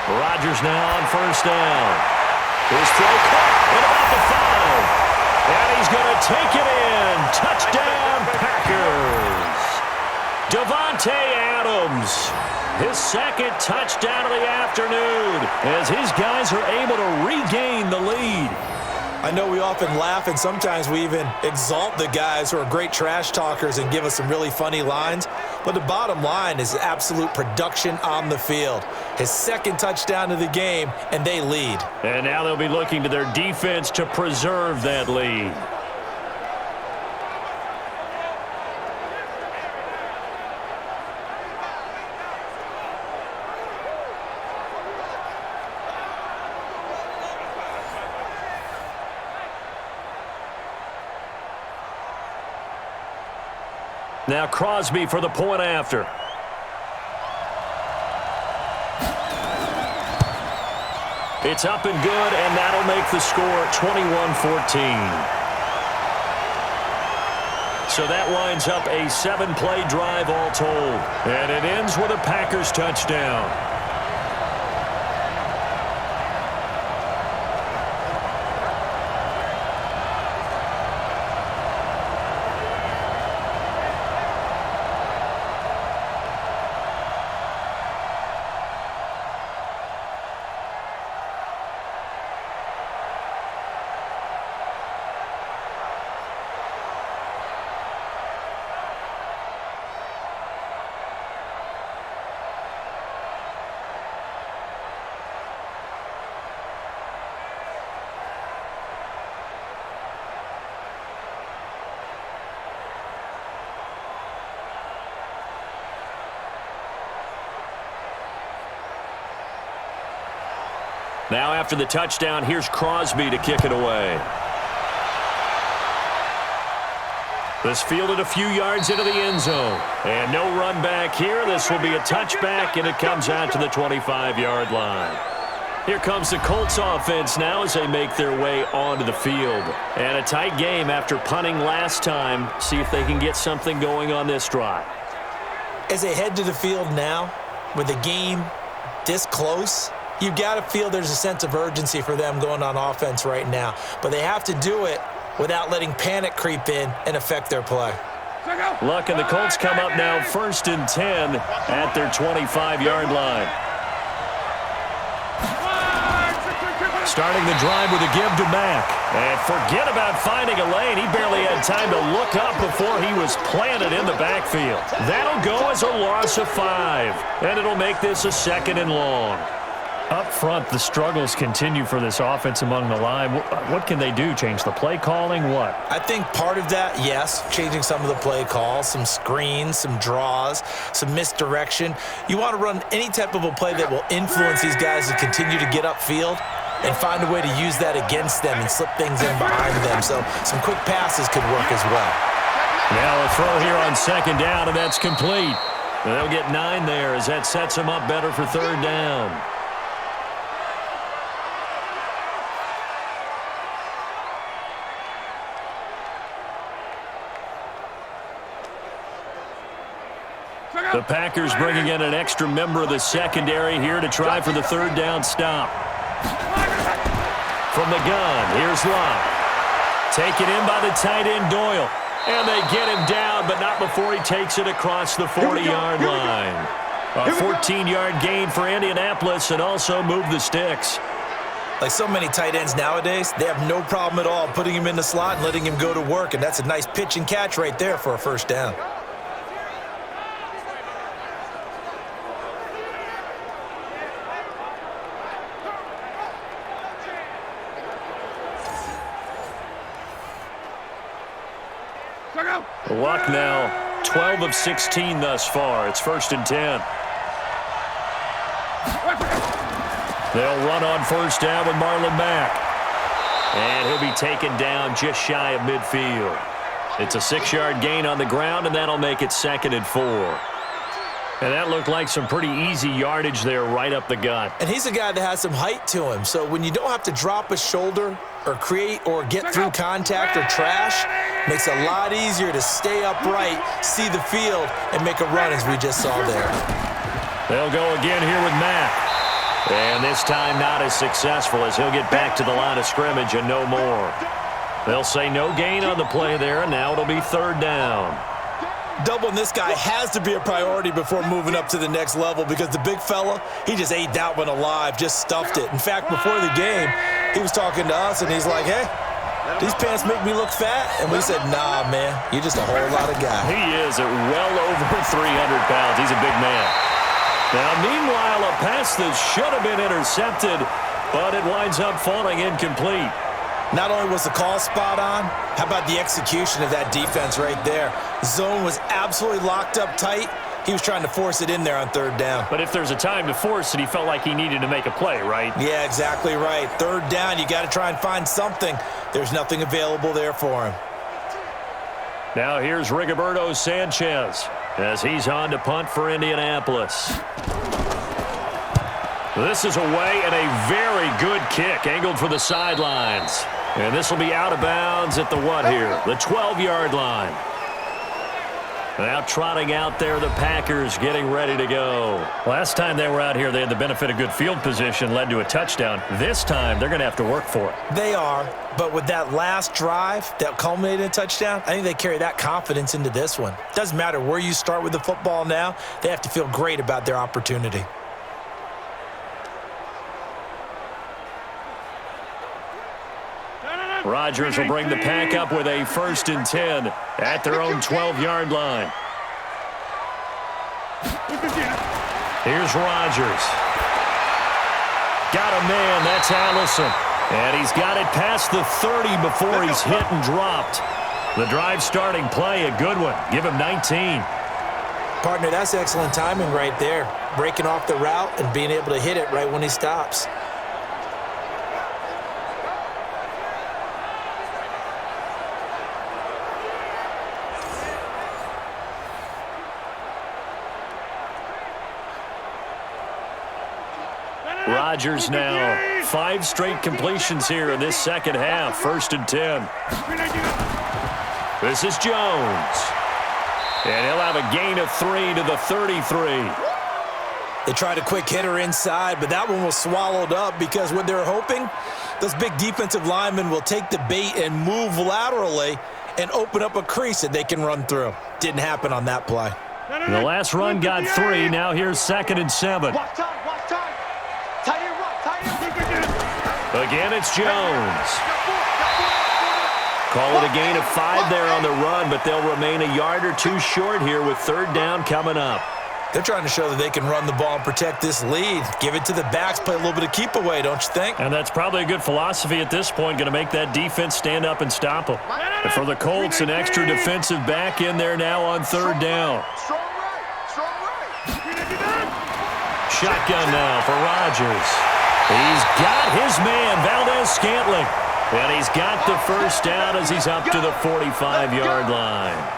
Rodgers now on 1st down. His throw caught at about the 5. And he's going to take it in. Touchdown, Packers. Davante Adams, his 2nd touchdown of the afternoon, as his guys are able to regain the lead. I know we often laugh, and sometimes we even exalt the guys who are great trash talkers and give us some really funny lines. But the bottom line is absolute production on the field. His 2nd touchdown of the game, and they lead. And now they'll be looking to their defense to preserve that lead. Now Crosby for the point after. It's up and good, and that'll make the score 21-14. So that winds up a 7-play drive all told. And it ends with a Packers touchdown. Now after the touchdown, here's Crosby to kick it away. This fielded a few yards into the end zone. And no run back here. This will be a touchback, and it comes out to the 25-yard line. Here comes the Colts offense now as they make their way onto the field. And a tight game after punting last time. See if they can get something going on this drive. As they head to the field now, with the game this close, you've got to feel there's a sense of urgency for them going on offense right now. But they have to do it without letting panic creep in and affect their play. Luck, and the Colts come up now 1st and 10 at their 25-yard line. Starting the drive with a give to Mack. And forget about finding a lane. He barely had time to look up before he was planted in the backfield. That'll go as a loss of 5. And it'll make this a 2nd and long. Up front, the struggles continue for this offense among the line. What can they do? Change the play calling? What? I think part of that, yes, changing some of the play calls, some screens, some draws, some misdirection. You want to run any type of a play that will influence these guys to continue to get upfield and find a way to use that against them and slip things in behind them. So some quick passes could work as well. Now a throw here on 2nd down, and that's complete. They'll get 9 there as that sets them up better for 3rd down. The Packers bringing in an extra member of the secondary here to try for the 3rd down stop. From the gun, here's Love. Taken in by the tight end Doyle. And they get him down, but not before he takes it across the 40-yard line. A 14-yard gain for Indianapolis, and also move the sticks. Like so many tight ends nowadays, they have no problem at all putting him in the slot and letting him go to work, and that's a nice pitch and catch right there for a 1st down. Luck now 12 of 16 thus far. It's 1st and 10. They'll run on 1st down with Marlon Mack. And he'll be taken down just shy of midfield. It's a 6-yard gain on the ground, and that'll make it 2nd and 4. And that looked like some pretty easy yardage there right up the gut. And he's a guy that has some height to him. So when you don't have to drop a shoulder or create or get through contact or trash, makes it a lot easier to stay upright, see the field, and make a run as we just saw there. They'll go again here with Mack. And this time not as successful as he'll get back to the line of scrimmage and no more. They'll say no gain on the play there, and now it'll be 3rd down. Doubling this guy has to be a priority before moving up to the next level because the big fella, he just ate that one alive, just stuffed it. In fact, before the game, he was talking to us, and he's like, hey, these pants make me look fat. And we said, nah, man, you're just a whole lot of guy. He is at well over 300 pounds. He's a big man. Now, meanwhile, a pass that should have been intercepted, but it winds up falling incomplete. Not only was the call spot on, how about the execution of that defense right there? Zone was absolutely locked up tight. He was trying to force it in there on 3rd down. But if there's a time to force it, he felt like he needed to make a play, right? Yeah, exactly right. 3rd down, you got to try and find something. There's nothing available there for him. Now here's Rigoberto Sanchez as he's on to punt for Indianapolis. This is away and a very good kick, angled for the sidelines. And this will be out of bounds at the what here? The 12-yard line. Now trotting out there, the Packers getting ready to go. Last time they were out here, they had the benefit of good field position, led to a touchdown. This time, they're going to have to work for it. They are, but with that last drive that culminated in a touchdown, I think they carry that confidence into this one. Doesn't matter where you start with the football now, they have to feel great about their opportunity. Rodgers will bring the pack up with a 1st and 10 at their own 12-yard line. Here's Rodgers. Got a man, that's Allison. And he's got it past the 30 before he's hit and dropped. The drive starting play, a good one. Give him 19. Partner, that's excellent timing right there. Breaking off the route and being able to hit it right when he stops. Rodgers now 5 straight completions here in this second half. 1st and 10. This is Jones. And he'll have a gain of 3 to the 33. They tried a quick hitter inside, but that one was swallowed up because what they're hoping, those big defensive linemen will take the bait and move laterally and open up a crease that they can run through. Didn't happen on that play. The last run got 3. Now here's 2nd and 7. Watch time. Tight end. Again, it's Jones. Call it a gain of 5 there on the run, but they'll remain a yard or 2 short here with 3rd down coming up. They're trying to show that they can run the ball and protect this lead. Give it to the backs, play a little bit of keep away, don't you think? And that's probably a good philosophy at this point, going to make that defense stand up and stop them. And for the Colts, an extra defensive back in there now on 3rd down. Strong right. Shotgun now for Rodgers. He's got his man, Valdez-Scantling. And he's got the 1st down as he's up to the 45-yard line.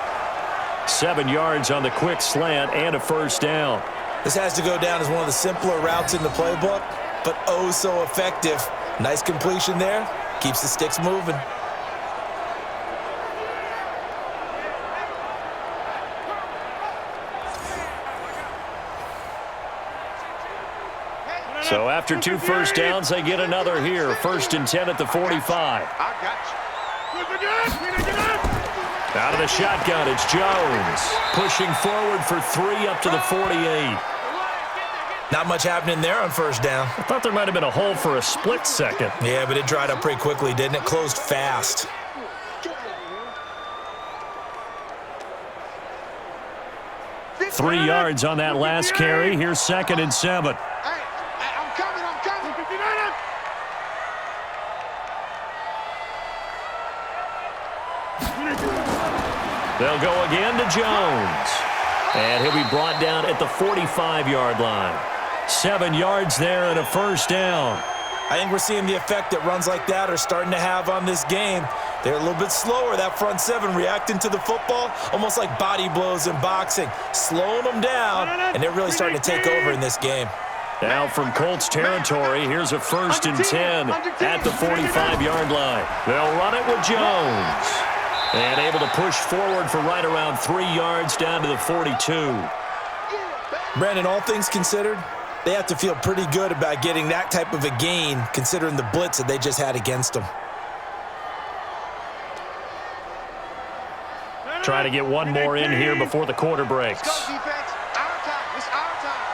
7 yards on the quick slant and a 1st down. This has to go down as one of the simpler routes in the playbook, but oh so effective. Nice completion there. Keeps the sticks moving. So after 2 1st downs, they get another here. 1st and 10 at the 45. I got you. Out of the shotgun, it's Jones. Pushing forward for 3 up to the 48. Not much happening there on 1st down. I thought there might have been a hole for a split second. Yeah, but it dried up pretty quickly, didn't it? Closed fast. Three yards on that last carry. Here's 2nd and 7. I'm coming. They'll go again to Jones. And he'll be brought down at the 45-yard line. 7 yards there and a 1st down. I think we're seeing the effect that runs like that are starting to have on this game. They're a little bit slower, that front 7, reacting to the football, almost like body blows in boxing, slowing them down, and they're really starting to take over in this game. Now from Colts territory, here's a 1st and 10 at the 45-yard line. They'll run it with Jones. And able to push forward for right around 3 yards down to the 42. Brandon, all things considered, they have to feel pretty good about getting that type of a gain, considering the blitz that they just had against them. Try to get one more in here before the quarter breaks. Let's go, defense. Our time. It's our time.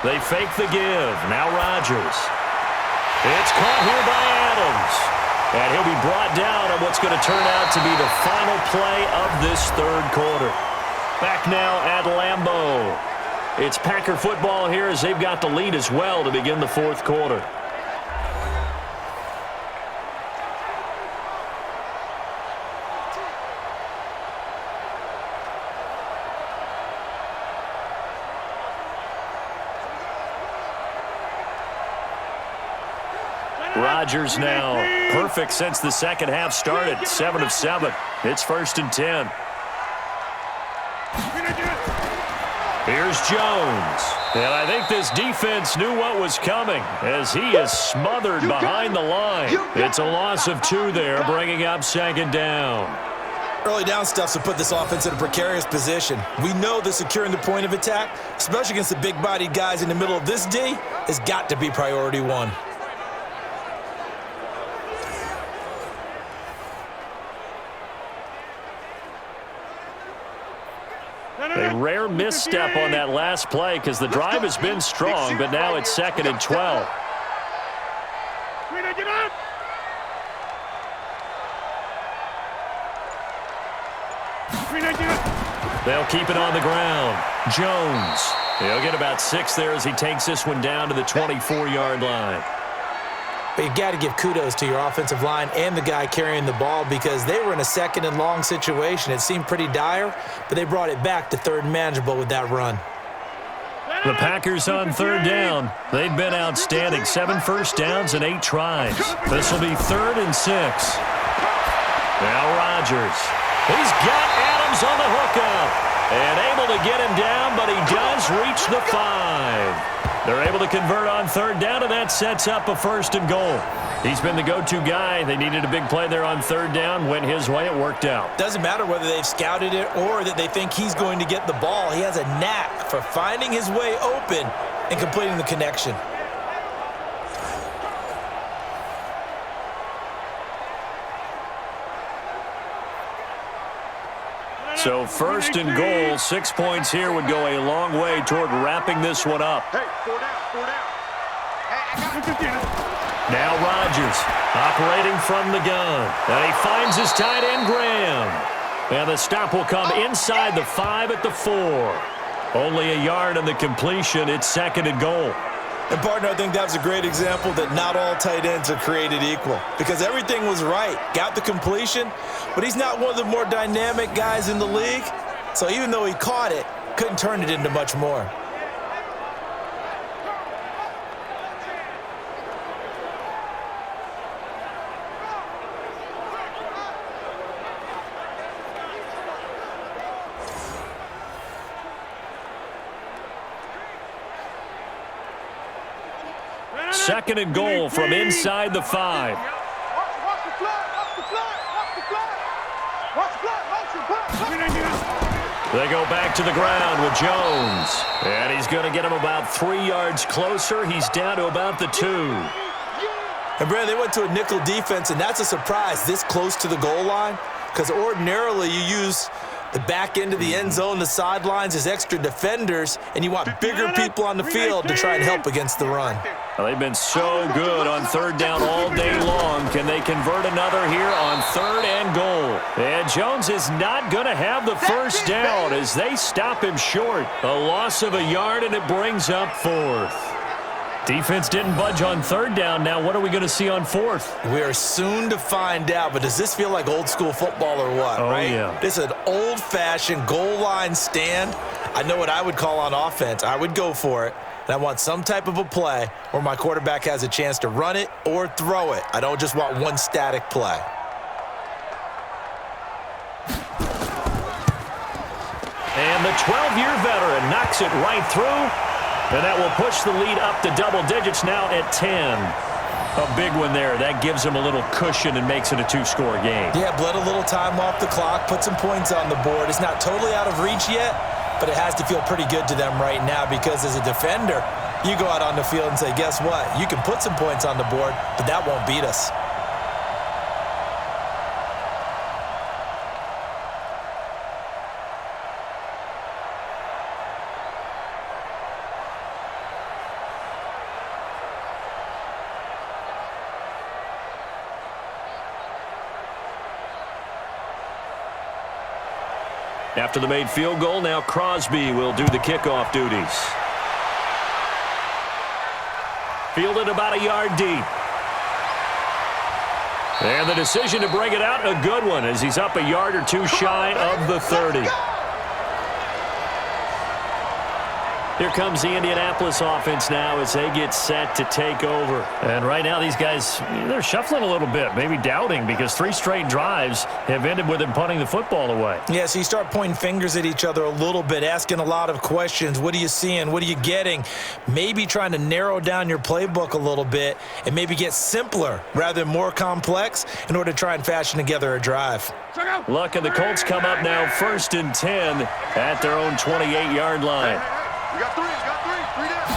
They fake the give. Now Rodgers. It's caught here by Adams. And he'll be brought down on what's going to turn out to be the final play of this 3rd quarter. Back now at Lambeau. It's Packer football here as they've got the lead as well to begin the 4th quarter. Rodgers now perfect since the 2nd half started. 7 of 7. It's 1st and 10. Here's Jones. And I think this defense knew what was coming as he is smothered behind the line. It's a loss of 2 there, bringing up 2nd down. Early down stuff to put this offense in a precarious position. We know that securing the point of attack, especially against the big-bodied guys in the middle of this D, has got to be priority 1. A rare misstep on that last play because the drive has been strong, but now it's 2nd and 12. They'll keep it on the ground. Jones. He'll get about 6 there as he takes this one down to the 24-yard line. But you got to give kudos to your offensive line and the guy carrying the ball because they were in a 2nd and long situation. It seemed pretty dire, but they brought it back to 3rd and manageable with that run. The Packers on 3rd down. They've been outstanding. 7 1st downs and 8 tries. This will be 3rd and 6. Now Rodgers. He's got Adams on the hookup. And able to get him down, but he does reach the 5. They're able to convert on third down, and that sets up a 1st and goal. He's been the go-to guy. They needed a big play there on third down. Went his way. It worked out. Doesn't matter whether they've scouted it or that they think he's going to get the ball. He has a knack for finding his way open and completing the connection. So 1st and goal, 6 points here would go a long way toward wrapping this one up. Hey, 4 down, 4 down. Now Rodgers operating from the gun. And he finds his tight end, Graham. And the stop will come inside the 5 at the 4. Only a yard on the completion. It's 2nd and goal. And, partner, I think that was a great example that not all tight ends are created equal because everything was right. Got the completion, but he's not one of the more dynamic guys in the league. So even though he caught it, couldn't turn it into much more. Second and goal from inside the 5. They go back to the ground with Jones. And he's going to get him about 3 yards closer. He's down to about the 2. And, Brad, they went to a nickel defense, and that's a surprise this close to the goal line because ordinarily you use the back end of the end zone, the sidelines as extra defenders, and you want bigger people on the field to try and help against the run. Well, they've been so good on third down all day long. Can they convert another here on 3rd and goal? And Jones is not going to have the first down as they stop him short. A loss of a yard, and it brings up 4th. Defense didn't budge on third down. Now what are we going to see on 4th? We are soon to find out, but does this feel like old school football or what, right? Yeah. This is an old-fashioned goal line stand. I know what I would call on offense. I would go for it, and I want some type of a play where my quarterback has a chance to run it or throw it. I don't just want one static play. And the 12-year veteran knocks it right through. And that will push the lead up to double digits now at 10. A big one there. That gives them a little cushion and makes it a 2-score game. Yeah, bled a little time off the clock, put some points on the board. It's not totally out of reach yet, but it has to feel pretty good to them right now because as a defender, you go out on the field and say, guess what? You can put some points on the board, but that won't beat us. After the made field goal, now Crosby will do the kickoff duties. Fielded about a yard deep. And the decision to bring it out, a good one, as he's up a yard or 2 shy of the 30. Here comes the Indianapolis offense now as they get set to take over. And right now these guys, they're shuffling a little bit, maybe doubting because 3 straight drives have ended with them punting the football away. Yeah, so you start pointing fingers at each other a little bit, asking a lot of questions. What are you seeing? What are you getting? Maybe trying to narrow down your playbook a little bit and maybe get simpler rather than more complex in order to try and fashion together a drive. Luck and the Colts come up now 1st and 10 at their own 28-yard line. You got 3, you got 3 down.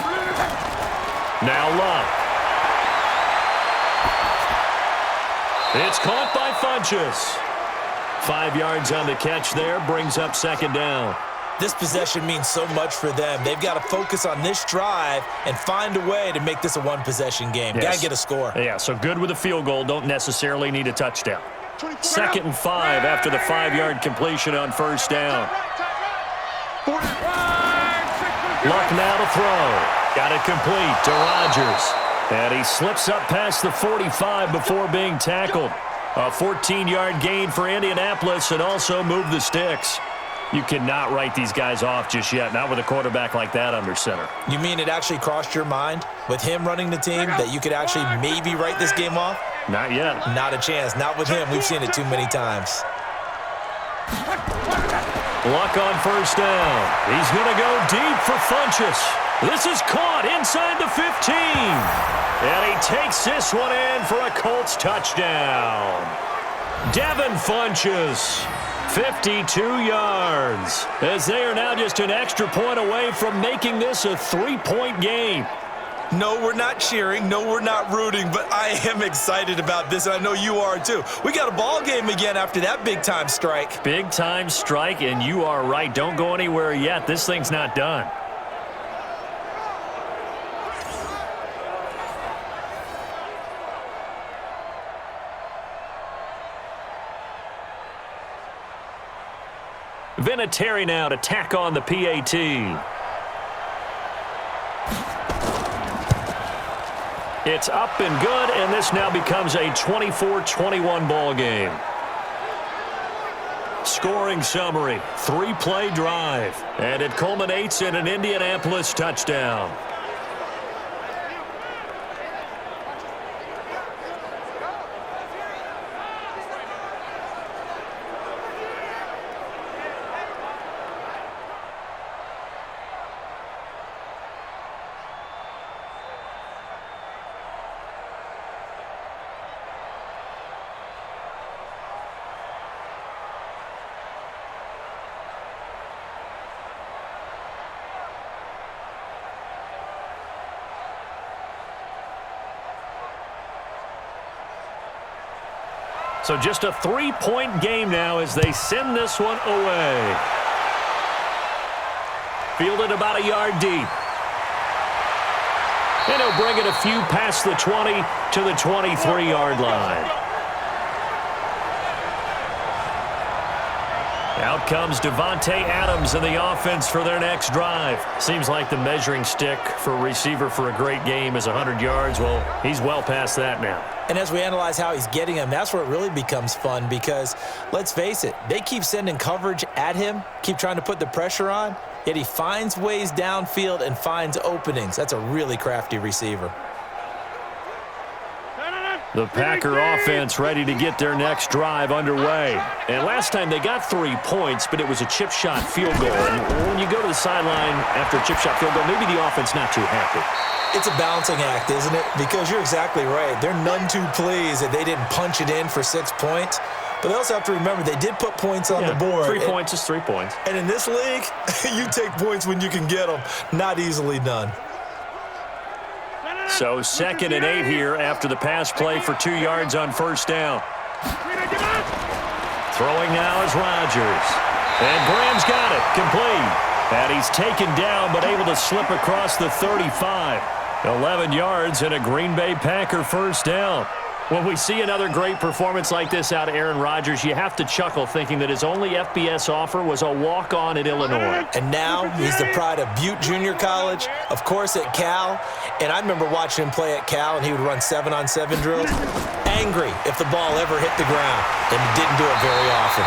Now Luck. It's caught by Funchess. 5 yards on the catch there, brings up 2nd down. This possession means so much for them. They've got to focus on this drive and find a way to make this a one-possession game. Yes. Got to get a score. Yeah, so good with a field goal, don't necessarily need a touchdown. 2nd and 5 after the 5-yard completion on 1st down. Luck now to throw. Got it complete to Rodgers. And he slips up past the 45 before being tackled. A 14-yard gain for Indianapolis and also move the sticks. You cannot write these guys off just yet, not with a quarterback like that under center. You mean it actually crossed your mind with him running the team that you could actually maybe write this game off? Not yet. Not a chance. Not with him. We've seen it too many times. Luck on 1st down. He's going to go deep for Funchess. This is caught inside the 15. And he takes this one in for a Colts touchdown. Devin Funchess, 52 yards, as they are now just an extra point away from making this a 3-point game. No, we're not cheering. No, we're not rooting, but I am excited about this, and I know you are too. We got a ball game again after that big-time strike. Big-time strike, and you are right. Don't go anywhere yet. This thing's not done. Vinatieri now to tack on the PAT. It's up and good, and this now becomes a 24-21 ball game. Scoring summary, 3-play drive, and it culminates in an Indianapolis touchdown. So just a 3-point game now as they send this one away. Fielded about a yard deep. And he'll bring it a few past the 20 to the 23-yard line. Out comes Devontae Adams in the offense for their next drive. Seems like the measuring stick for a receiver for a great game is 100 yards. Well, he's well past that now. And as we analyze how he's getting them, that's where it really becomes fun because, let's face it, they keep sending coverage at him, keep trying to put the pressure on, yet he finds ways downfield and finds openings. That's a really crafty receiver. The Packer offense ready to get their next drive underway. And last time they got 3 points, but it was a chip shot field goal. And when you go to the sideline after a chip shot field goal, maybe the offense not too happy. It's a balancing act, isn't it? Because you're exactly right. They're none too pleased that they didn't punch it in for 6 points. But they also have to remember they did put points on the board. 3 points is 3 points. And in this league, you take points when you can get them. Not easily done. So 2nd and 8 here after the pass play for 2 yards on first down. Throwing now is Rodgers. And Graham's got it. Complete. And he's taken down but able to slip across the 35. 11 yards and a Green Bay Packer first down. When we see another great performance like this out of Aaron Rodgers, you have to chuckle thinking that his only FBS offer was a walk-on at Illinois. And now he's the pride of Butte Junior College, of course at Cal. And I remember watching him play at Cal, and he would run 7-on-7 drills. Angry if the ball ever hit the ground, and he didn't do it very often.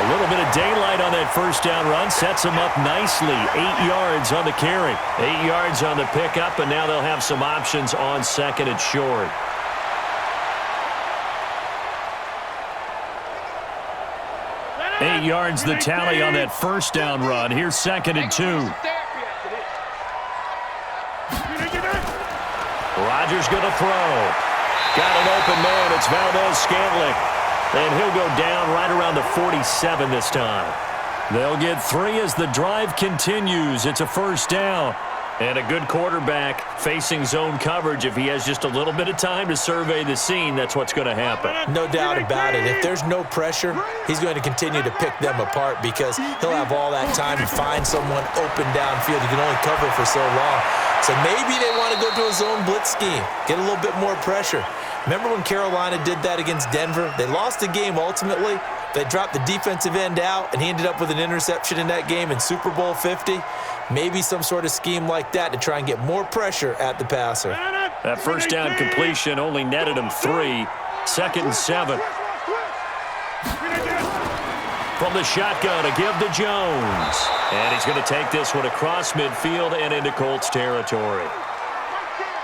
A little bit of daylight on that first down run sets him up nicely. 8 yards on the carry. 8 yards on the pickup, and now they'll have some options on second and short. 8 yards the tally on that first down run. Here's 2nd and 2. Rodgers going to throw. Got an open man. It's Valdez-Scantling. And he'll go down right around the 47 this time. They'll get 3 as the drive continues. It's a first down. And a good quarterback facing zone coverage. If he has just a little bit of time to survey the scene, that's what's going to happen. No doubt about it. If there's no pressure, he's going to continue to pick them apart because he'll have all that time to find someone open downfield. He can only cover for so long. So maybe they want to go to a zone blitz scheme, get a little bit more pressure. Remember when Carolina did that against Denver? They lost the game ultimately. They dropped the defensive end out, and he ended up with an interception in that game in Super Bowl 50. Maybe some sort of scheme like that to try and get more pressure at the passer. That first down completion only netted him 3. 2nd and 7. From the shotgun, a give to Jones. And he's going to take this one across midfield and into Colts territory.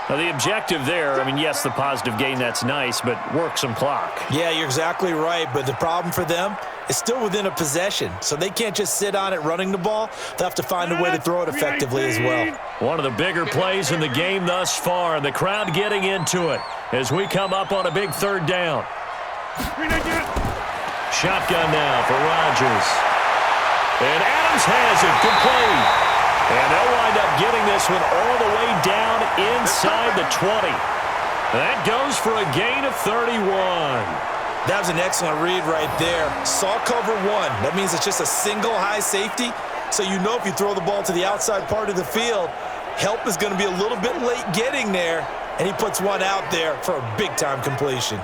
Now, the objective there, I mean, yes, the positive gain, that's nice, but work some clock. Yeah, you're exactly right, but the problem for them is still within a possession, so they can't just sit on it running the ball. They'll have to find a way to throw it effectively as well. One of the bigger plays in the game thus far, and the crowd getting into it as we come up on a big third down. Shotgun now for Rodgers. And Adams has it, complete. And they'll wind up getting this one all the way down inside the 20. That goes for a gain of 31. That was an excellent read right there. Saw cover one. That means it's just a single high safety. So you know if you throw the ball to the outside part of the field, help is going to be a little bit late getting there. And he puts one out there for a big-time completion.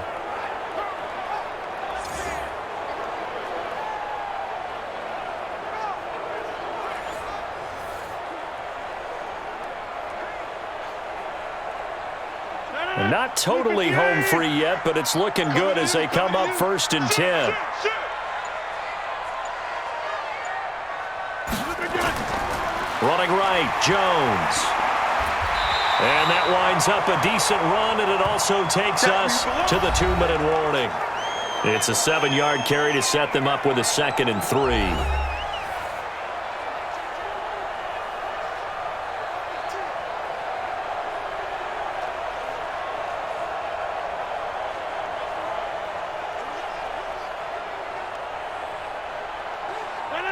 Not totally home free yet, but it's looking good as they come up 1st and 10. Running right, Jones. And that winds up a decent run, and it also takes us to the 2-minute warning. It's a 7-yard carry to set them up with a 2nd and 3.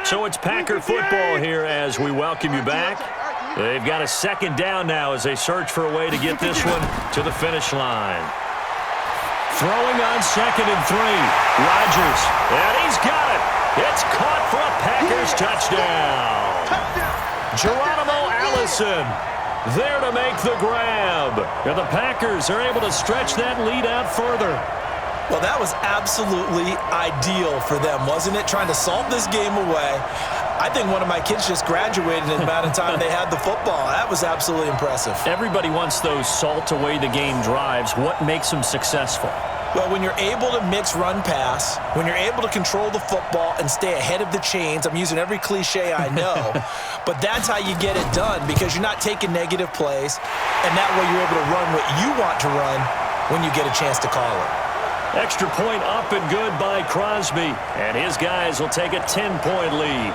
So it's Packer football here as we welcome you back. They've got a 2nd down now as they search for a way to get this one to the finish line. Throwing on 2nd and 3. Rodgers, and he's got it. It's caught for a Packers touchdown. Geronimo Allison there to make the grab. And the Packers are able to stretch that lead out further. Well, that was absolutely ideal for them, wasn't it? Trying to salt this game away. I think one of my kids just graduated in the amount of time they had the football. That was absolutely impressive. Everybody wants those salt away the game drives. What makes them successful? Well, when you're able to mix run-pass, when you're able to control the football and stay ahead of the chains, I'm using every cliche I know, but that's how you get it done because you're not taking negative plays, and that way you're able to run what you want to run when you get a chance to call it. Extra point up and good by Crosby, and his guys will take a 10-point lead.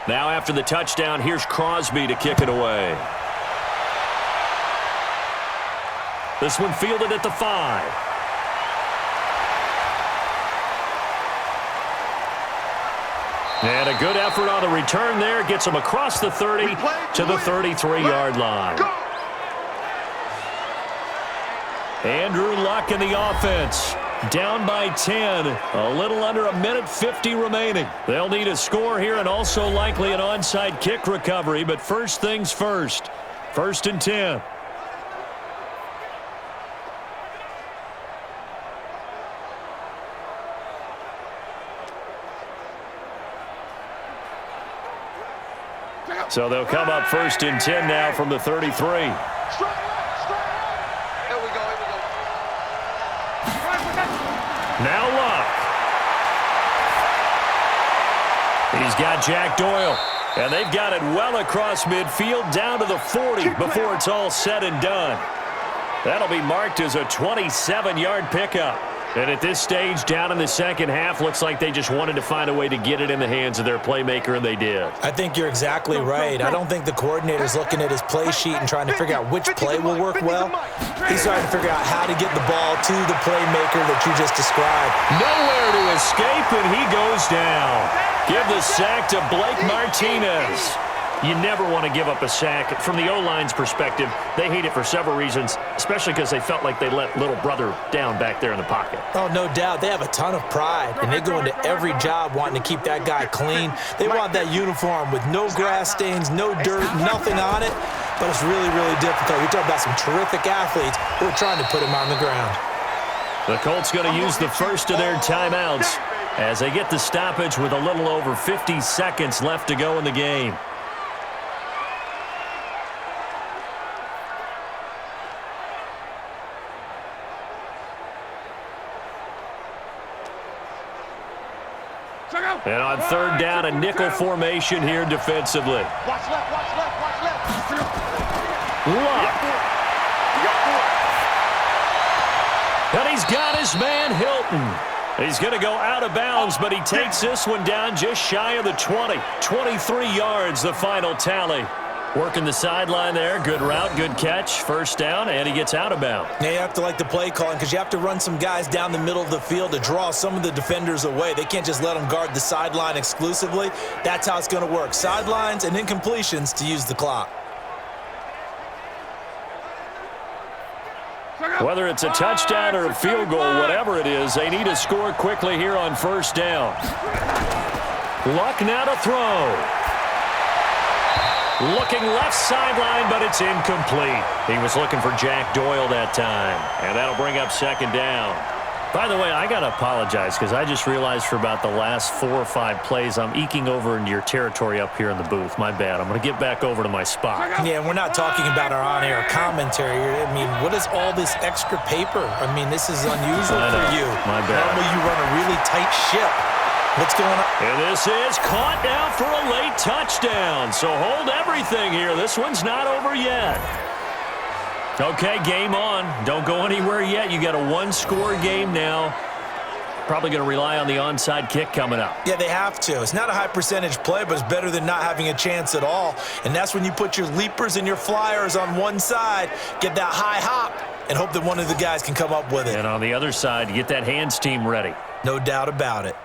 Now after the touchdown, here's Crosby to kick it away. This one fielded at the 5. And a good effort on the return there. Gets him across the 30 to the 33-yard line. Andrew Luck in the offense. Down by 10, a little under a minute 50 remaining. They'll need a score here and also likely an onside kick recovery, but first things first. 1st and 10. So they'll come up 1st and 10 now from the 33. Now Luck. He's got Jack Doyle. And they've got it well across midfield down to the 40 before it's all said and done. That'll be marked as a 27-yard pickup. And at this stage, down in the second half, looks like they just wanted to find a way to get it in the hands of their playmaker, and they did. I think you're exactly right. I don't think the coordinator's looking at his play sheet and trying to figure out which play will work well. He's trying to figure out how to get the ball to the playmaker that you just described. Nowhere to escape, and he goes down. Give the sack to Blake Martinez. You never want to give up a sack. From the O-line's perspective, they hate it for several reasons, especially because they felt like they let little brother down back there in the pocket. Oh, no doubt. They have a ton of pride, and they go into every job wanting to keep that guy clean. They want that uniform with no grass stains, no dirt, nothing on it. but it's really, really difficult. You're talking about some terrific athletes who are trying to put him on the ground. The Colts going to use the first of their timeouts as they get the stoppage with a little over 50 seconds left to go in the game. And on third down, a nickel formation here defensively. Watch left, watch left, watch left. Luck. And he's got his man Hilton. He's going to go out of bounds, but he takes this one down just shy of the 20. 23 yards, the final tally. Working the sideline there. Good route, good catch. First down, and he gets out of bounds. Now you have to like the play calling because you have to run some guys down the middle of the field to draw some of the defenders away. They can't just let them guard the sideline exclusively. That's how it's going to work. Sidelines and incompletions to use the clock. Whether it's a touchdown or a field goal, whatever it is, they need to score quickly here on first down. Luck now to throw. Looking left sideline, but it's incomplete. He was looking for Jack Doyle that time, and that'll bring up second down. By the way, I got to apologize because I just realized for about the last 4 or 5 plays, I'm eking over into your territory up here in the booth. My bad. I'm going to get back over to my spot. Yeah, and we're not talking about our on-air commentary. I mean, what is all this extra paper? I mean, this is unusual for you. My bad. Normally you run a really tight ship. What's going on? And this is caught now for a late touchdown. So hold everything here. This one's not over yet. Okay, game on. Don't go anywhere yet. You got a one-score game now. Probably going to rely on the onside kick coming up. Yeah, they have to. It's not a high-percentage play, but it's better than not having a chance at all. And that's when you put your leapers and your flyers on one side, get that high hop, and hope that one of the guys can come up with it. And on the other side, you get that hands team ready. No doubt about it.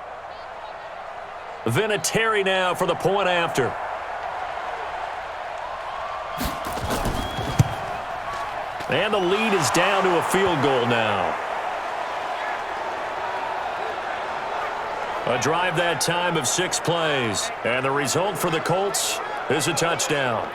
Vinatieri now for the point after. And the lead is down to a field goal now. A drive that time of 6 plays. And the result for the Colts is a touchdown.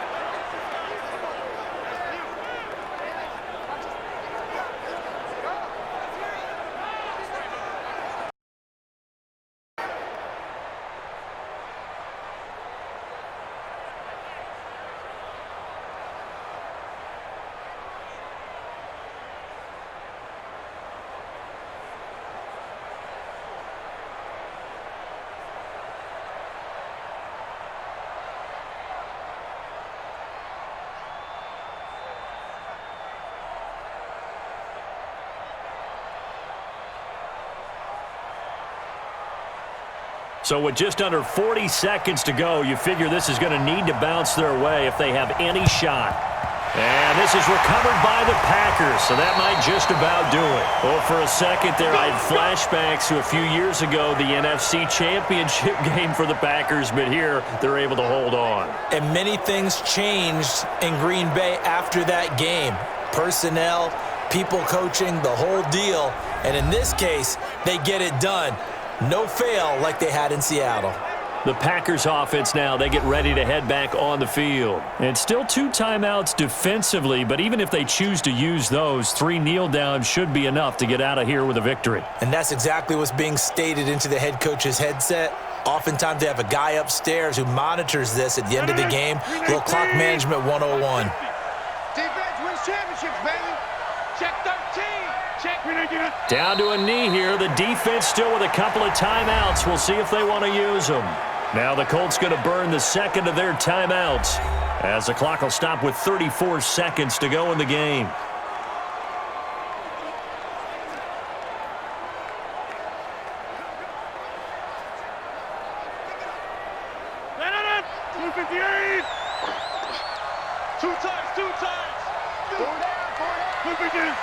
So with just under 40 seconds to go, you figure this is going to need to bounce their way if they have any shot. And this is recovered by the Packers, so that might just about do it. Well, for a second there, I had flashbacks to a few years ago, the NFC Championship game for the Packers, but here they're able to hold on. And many things changed in Green Bay after that game. Personnel, people coaching, the whole deal. And in this case, they get it done. No fail like they had in Seattle. The Packers offense now, they get ready to head back on the field. And still 2 timeouts defensively, but even if they choose to use those, 3 kneel downs should be enough to get out of here with a victory. And that's exactly what's being stated into the head coach's headset. Oftentimes they have a guy upstairs who monitors this at the end of the game. Little clock management 101. Defense wins championships, baby. Check 13. Check. Down to a knee here. The defense still with a couple of timeouts. We'll see if they want to use them. Now the Colts going to burn the second of their timeouts as the clock will stop with 34 seconds to go in the game.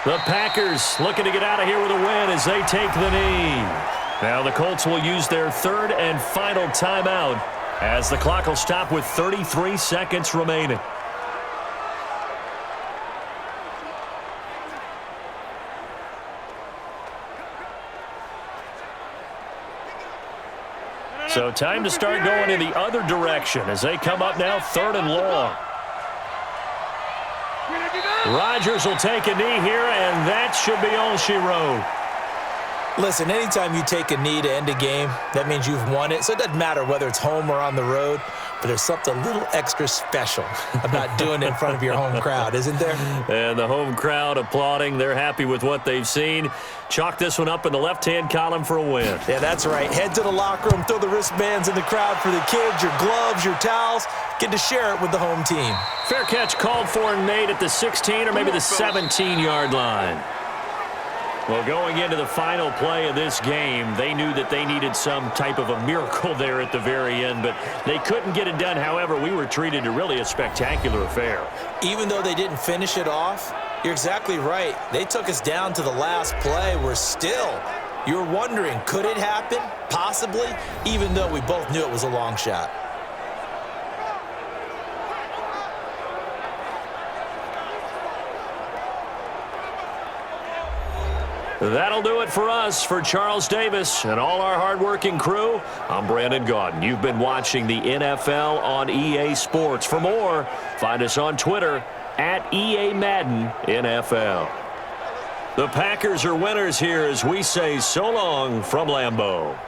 The Packers looking to get out of here with a win as they take the knee. Now the Colts will use their third and final timeout as the clock will stop with 33 seconds remaining. So time to start going in the other direction as they come up now 3rd and long. Rodgers will take a knee here, and that should be all she wrote. Listen, anytime you take a knee to end a game, that means you've won it. So it doesn't matter whether it's home or on the road, but there's something a little extra special about doing it in front of your home crowd, isn't there? And the home crowd applauding. They're happy with what they've seen. Chalk this one up in the left-hand column for a win. Yeah, that's right. Head to the locker room, throw the wristbands in the crowd for the kids, your gloves, your towels. Get to share it with the home team. Fair catch called for and made at the 16 or maybe the 17-yard line. Well, going into the final play of this game, they knew that they needed some type of a miracle there at the very end, but they couldn't get it done. However, we were treated to really a spectacular affair. Even though they didn't finish it off, you're exactly right. They took us down to the last play. You're wondering, could it happen? Possibly, even though we both knew it was a long shot. That'll do it for us. For Charles Davis and all our hardworking crew, I'm Brandon Gaudin. You've been watching the NFL on EA Sports. For more, find us on Twitter at EA Madden NFL. The Packers are winners here as we say so long from Lambeau.